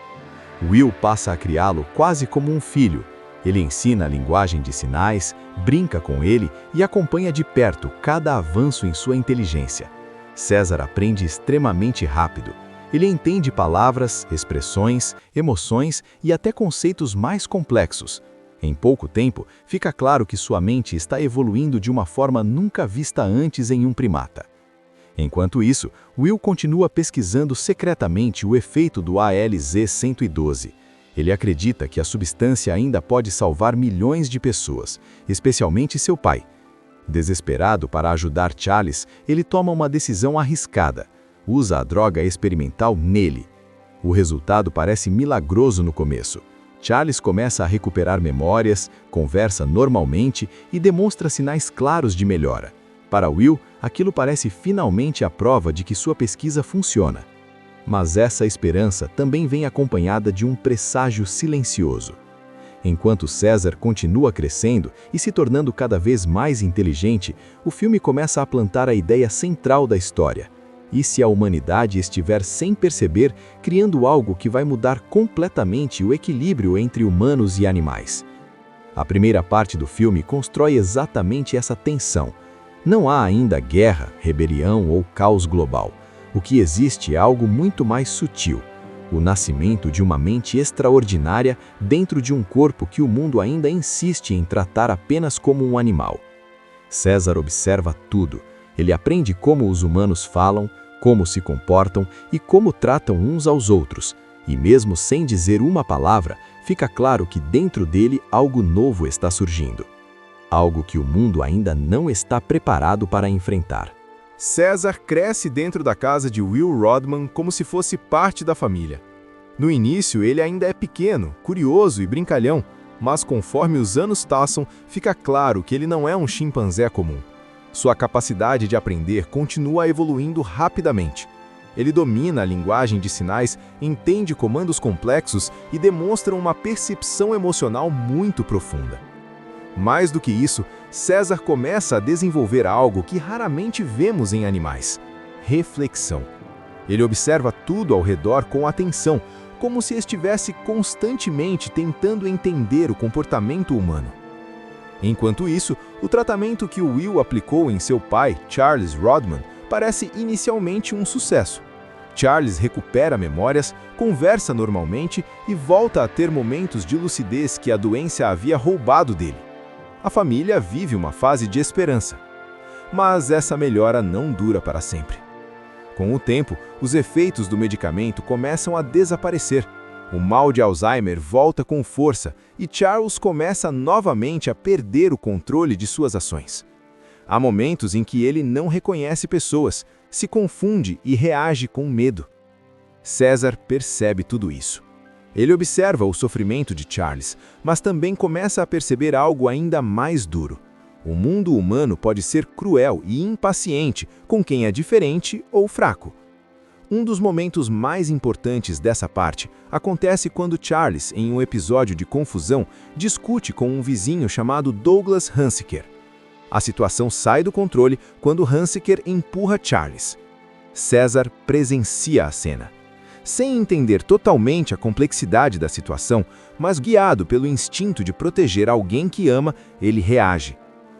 [SPEAKER 2] Will passa a criá-lo quase como um filho. Ele ensina a linguagem de sinais, brinca com ele e acompanha de perto cada avanço em sua inteligência. César aprende extremamente rápido. Ele entende palavras, expressões, emoções e até conceitos mais complexos. Em pouco tempo, fica claro que sua mente está evoluindo de uma forma nunca vista antes em um primata. Enquanto isso, Will continua pesquisando secretamente o efeito do ALZ-112. Ele acredita que a substância ainda pode salvar milhões de pessoas, especialmente seu pai. Desesperado para ajudar Charles, ele toma uma decisão arriscada. Usa a droga experimental nele. O resultado parece milagroso no começo. Charles começa a recuperar memórias, conversa normalmente e demonstra sinais claros de melhora. Para Will, aquilo parece finalmente a prova de que sua pesquisa funciona. Mas essa esperança também vem acompanhada de um presságio silencioso. Enquanto César continua crescendo e se tornando cada vez mais inteligente, o filme começa a plantar a ideia central da história. E se a humanidade estiver sem perceber, criando algo que vai mudar completamente o equilíbrio entre humanos e animais? A primeira parte do filme constrói exatamente essa tensão. Não há ainda guerra, rebelião ou caos global. O que existe é algo muito mais sutil, o nascimento de uma mente extraordinária dentro de um corpo que o mundo ainda insiste em tratar apenas como um animal. César observa tudo. Ele aprende como os humanos falam, como se comportam e como tratam uns aos outros. E mesmo sem dizer uma palavra, fica claro que dentro dele algo novo está surgindo. Algo que o mundo ainda não está preparado para enfrentar.
[SPEAKER 4] César cresce dentro da casa de Will Rodman como se fosse parte da família. No início, ele ainda é pequeno, curioso e brincalhão, mas conforme os anos passam, fica claro que ele não é um chimpanzé comum. Sua capacidade de aprender continua evoluindo rapidamente. Ele domina a linguagem de sinais, entende comandos complexos e demonstra uma percepção emocional muito profunda. Mais do que isso, César começa a desenvolver algo que raramente vemos em animais: reflexão. Ele observa tudo ao redor com atenção, como se estivesse constantemente tentando entender o comportamento humano. Enquanto isso, o tratamento que o Will aplicou em seu pai, Charles Rodman, parece inicialmente um sucesso. Charles recupera memórias, conversa normalmente e volta a ter momentos de lucidez que a doença havia roubado dele. A família vive uma fase de esperança. Mas essa melhora não dura para sempre. Com o tempo, os efeitos do medicamento começam a desaparecer. O mal de Alzheimer volta com força e Charles começa novamente a perder o controle de suas ações. Há momentos em que ele não reconhece pessoas, se confunde e reage com medo. César percebe tudo isso. Ele observa o sofrimento de Charles, mas também começa a perceber algo ainda mais duro. O mundo humano pode ser cruel e impaciente com quem é diferente ou fraco. Um dos momentos mais importantes dessa parte acontece quando Charles, em um episódio de confusão, discute com um vizinho chamado Douglas Hunsicker. A situação sai do controle quando Hunsicker empurra Charles. César presencia a cena. Sem entender totalmente a complexidade da situação, mas guiado pelo instinto de proteger alguém que ama, ele reage.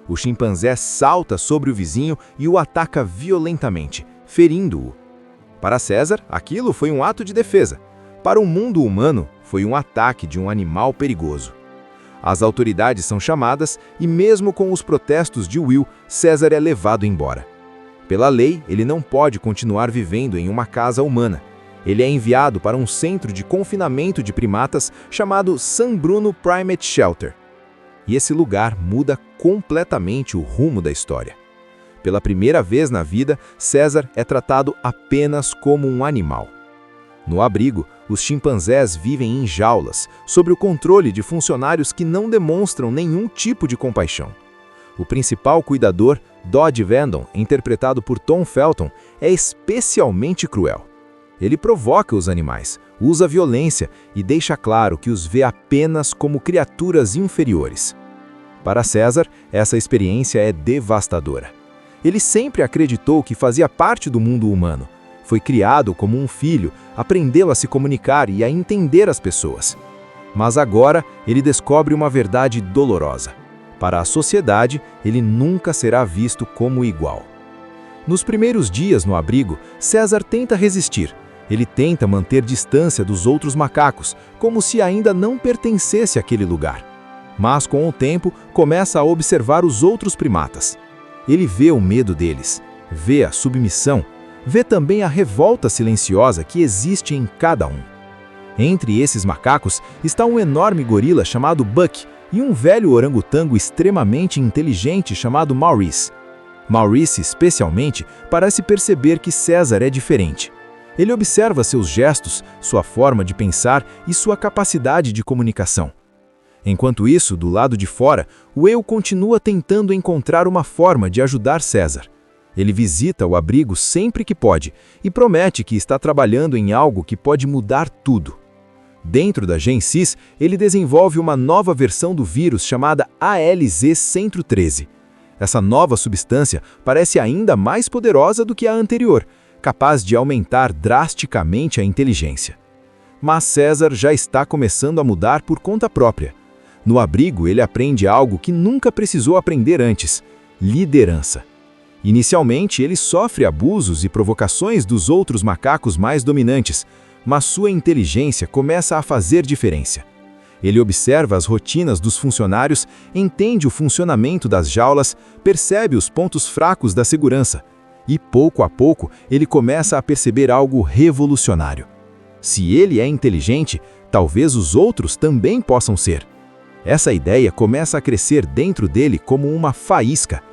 [SPEAKER 4] O chimpanzé salta sobre o vizinho e o ataca violentamente, ferindo-o. Para César, aquilo foi um ato de defesa. Para o mundo humano, foi um ataque de um animal perigoso. As autoridades são chamadas e, mesmo com os protestos de Will, César é levado embora. Pela lei, ele não pode continuar vivendo em uma casa humana. Ele é enviado para um centro de confinamento de primatas chamado San Bruno Primate Shelter. E esse lugar muda completamente o rumo da história. Pela primeira vez na vida, César é tratado apenas como um animal. No abrigo, os chimpanzés vivem em jaulas, sob o controle de funcionários que não demonstram nenhum tipo de compaixão. O principal cuidador, Dodge Vendon, interpretado por Tom Felton, é especialmente cruel. Ele provoca os animais, usa violência e deixa claro que os vê apenas como criaturas inferiores. Para César, essa experiência é devastadora. Ele sempre acreditou que fazia parte do mundo humano. Foi criado como um filho, aprendeu a se comunicar e a entender as pessoas. Mas agora ele descobre uma verdade dolorosa. Para a sociedade, ele nunca será visto como igual. Nos primeiros dias no abrigo, César tenta resistir. Ele tenta manter distância dos outros macacos, como se ainda não pertencesse àquele lugar. Mas com o tempo, começa a observar os outros primatas. Ele vê o medo deles, vê a submissão, vê também a revolta silenciosa que existe em cada um. Entre esses macacos está um enorme gorila chamado Buck e um velho orangotango extremamente inteligente chamado Maurice. Maurice, especialmente, parece perceber que César é diferente. Ele observa seus gestos, sua forma de pensar e sua capacidade de comunicação. Enquanto isso, do lado de fora, Will continua tentando encontrar uma forma de ajudar César. Ele visita o abrigo sempre que pode e promete que está trabalhando em algo que pode mudar tudo. Dentro da GenSys, ele desenvolve uma nova versão do vírus chamada ALZ-113. Essa nova substância parece ainda mais poderosa do que a anterior, capaz de aumentar drasticamente a inteligência. Mas César já está começando a mudar por conta própria. No abrigo, ele aprende algo que nunca precisou aprender antes: liderança. Inicialmente, ele sofre abusos e provocações dos outros macacos mais dominantes, mas sua inteligência começa a fazer diferença. Ele observa as rotinas dos funcionários, entende o funcionamento das jaulas, percebe os pontos fracos da segurança. E, pouco a pouco, ele começa a perceber algo revolucionário. Se ele é inteligente, talvez os outros também possam ser. Essa ideia começa a crescer dentro dele como uma faísca.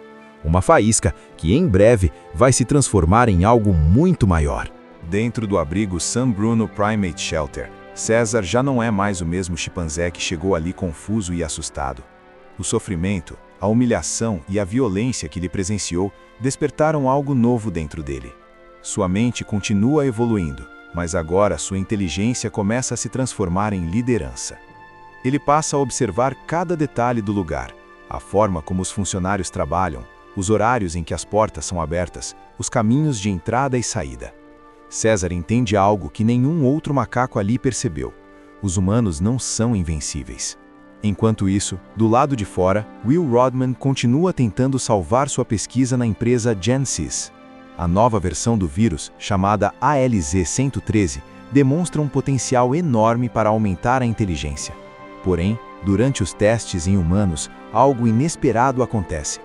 [SPEAKER 4] Uma faísca que, em breve, vai se transformar em algo muito maior.
[SPEAKER 2] Dentro do abrigo San Bruno Primate Shelter, César já não é mais o mesmo chimpanzé que chegou ali confuso e assustado. O sofrimento, a humilhação e a violência que ele presenciou despertaram algo novo dentro dele. Sua mente continua evoluindo, mas agora sua inteligência começa a se transformar em liderança. Ele passa a observar cada detalhe do lugar, a forma como os funcionários trabalham, os horários em que as portas são abertas, os caminhos de entrada e saída. César entende algo que nenhum outro macaco ali percebeu: os humanos não são invencíveis. Enquanto isso, do lado de fora, Will Rodman continua tentando salvar sua pesquisa na empresa Gensys. A nova versão do vírus, chamada ALZ-113, demonstra um potencial enorme para aumentar a inteligência. Porém, durante os testes em humanos, algo inesperado acontece.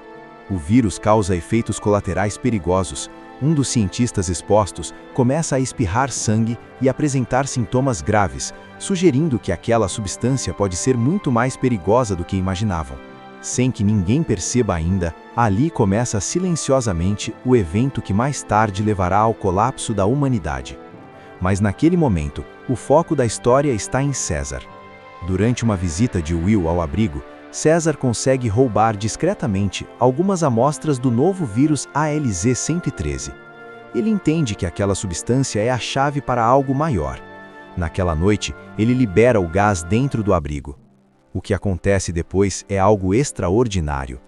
[SPEAKER 2] O vírus causa efeitos colaterais perigosos. Um dos cientistas expostos começa a espirrar sangue e apresentar sintomas graves, sugerindo que aquela substância pode ser muito mais perigosa do que imaginavam. Sem que ninguém perceba ainda, ali começa silenciosamente o evento que mais tarde levará ao colapso da humanidade. Mas naquele momento, o foco da história está em César. Durante uma visita de Will ao abrigo, César consegue roubar discretamente algumas amostras do novo vírus ALZ-113. Ele entende que aquela substância é a chave para algo maior. Naquela noite, ele libera o gás dentro do abrigo. O que acontece depois é algo extraordinário.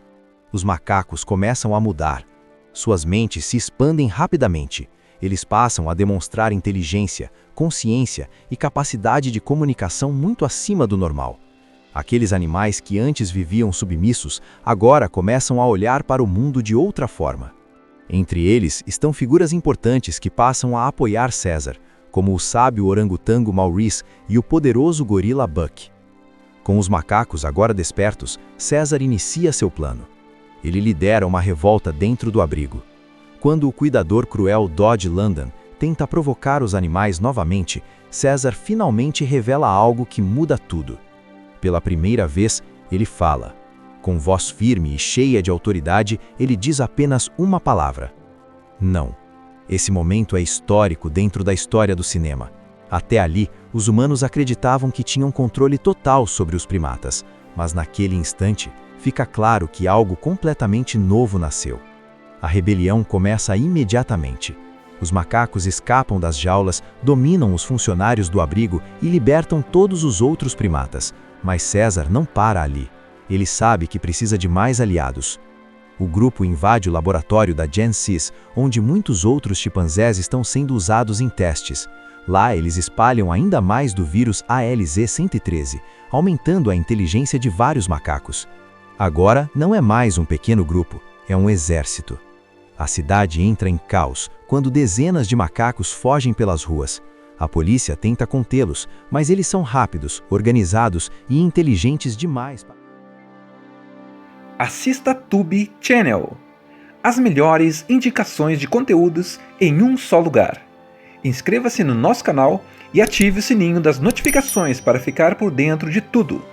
[SPEAKER 2] Os macacos começam a mudar. Suas mentes se expandem rapidamente. Eles passam a demonstrar inteligência, consciência e capacidade de comunicação muito acima do normal. Aqueles animais que antes viviam submissos, agora começam a olhar para o mundo de outra forma. Entre eles estão figuras importantes que passam a apoiar César, como o sábio orangotango Maurice e o poderoso gorila Buck. Com os macacos agora despertos, César inicia seu plano. Ele lidera uma revolta dentro do abrigo. Quando o cuidador cruel Dodge London tenta provocar os animais novamente, César finalmente revela algo que muda tudo. Pela primeira vez, ele fala. Com voz firme e cheia de autoridade, ele diz apenas uma palavra: não. Esse momento é histórico dentro da história do cinema. Até ali, os humanos acreditavam que tinham controle total sobre os primatas, mas naquele instante, fica claro que algo completamente novo nasceu. A rebelião começa imediatamente. Os macacos escapam das jaulas, dominam os funcionários do abrigo e libertam todos os outros primatas. Mas César não para ali. Ele sabe que precisa de mais aliados. O grupo invade o laboratório da Gensys, onde muitos outros chimpanzés estão sendo usados em testes. Lá eles espalham ainda mais do vírus ALZ-113, aumentando a inteligência de vários macacos. Agora não é mais um pequeno grupo, é um exército. A cidade entra em caos quando dezenas de macacos fogem pelas ruas. A polícia tenta contê-los, mas eles são rápidos, organizados e inteligentes demais.
[SPEAKER 1] Assista Tube Channel. As melhores indicações de conteúdos em um só lugar. Inscreva-se no nosso canal e ative o sininho das notificações para ficar por dentro de tudo.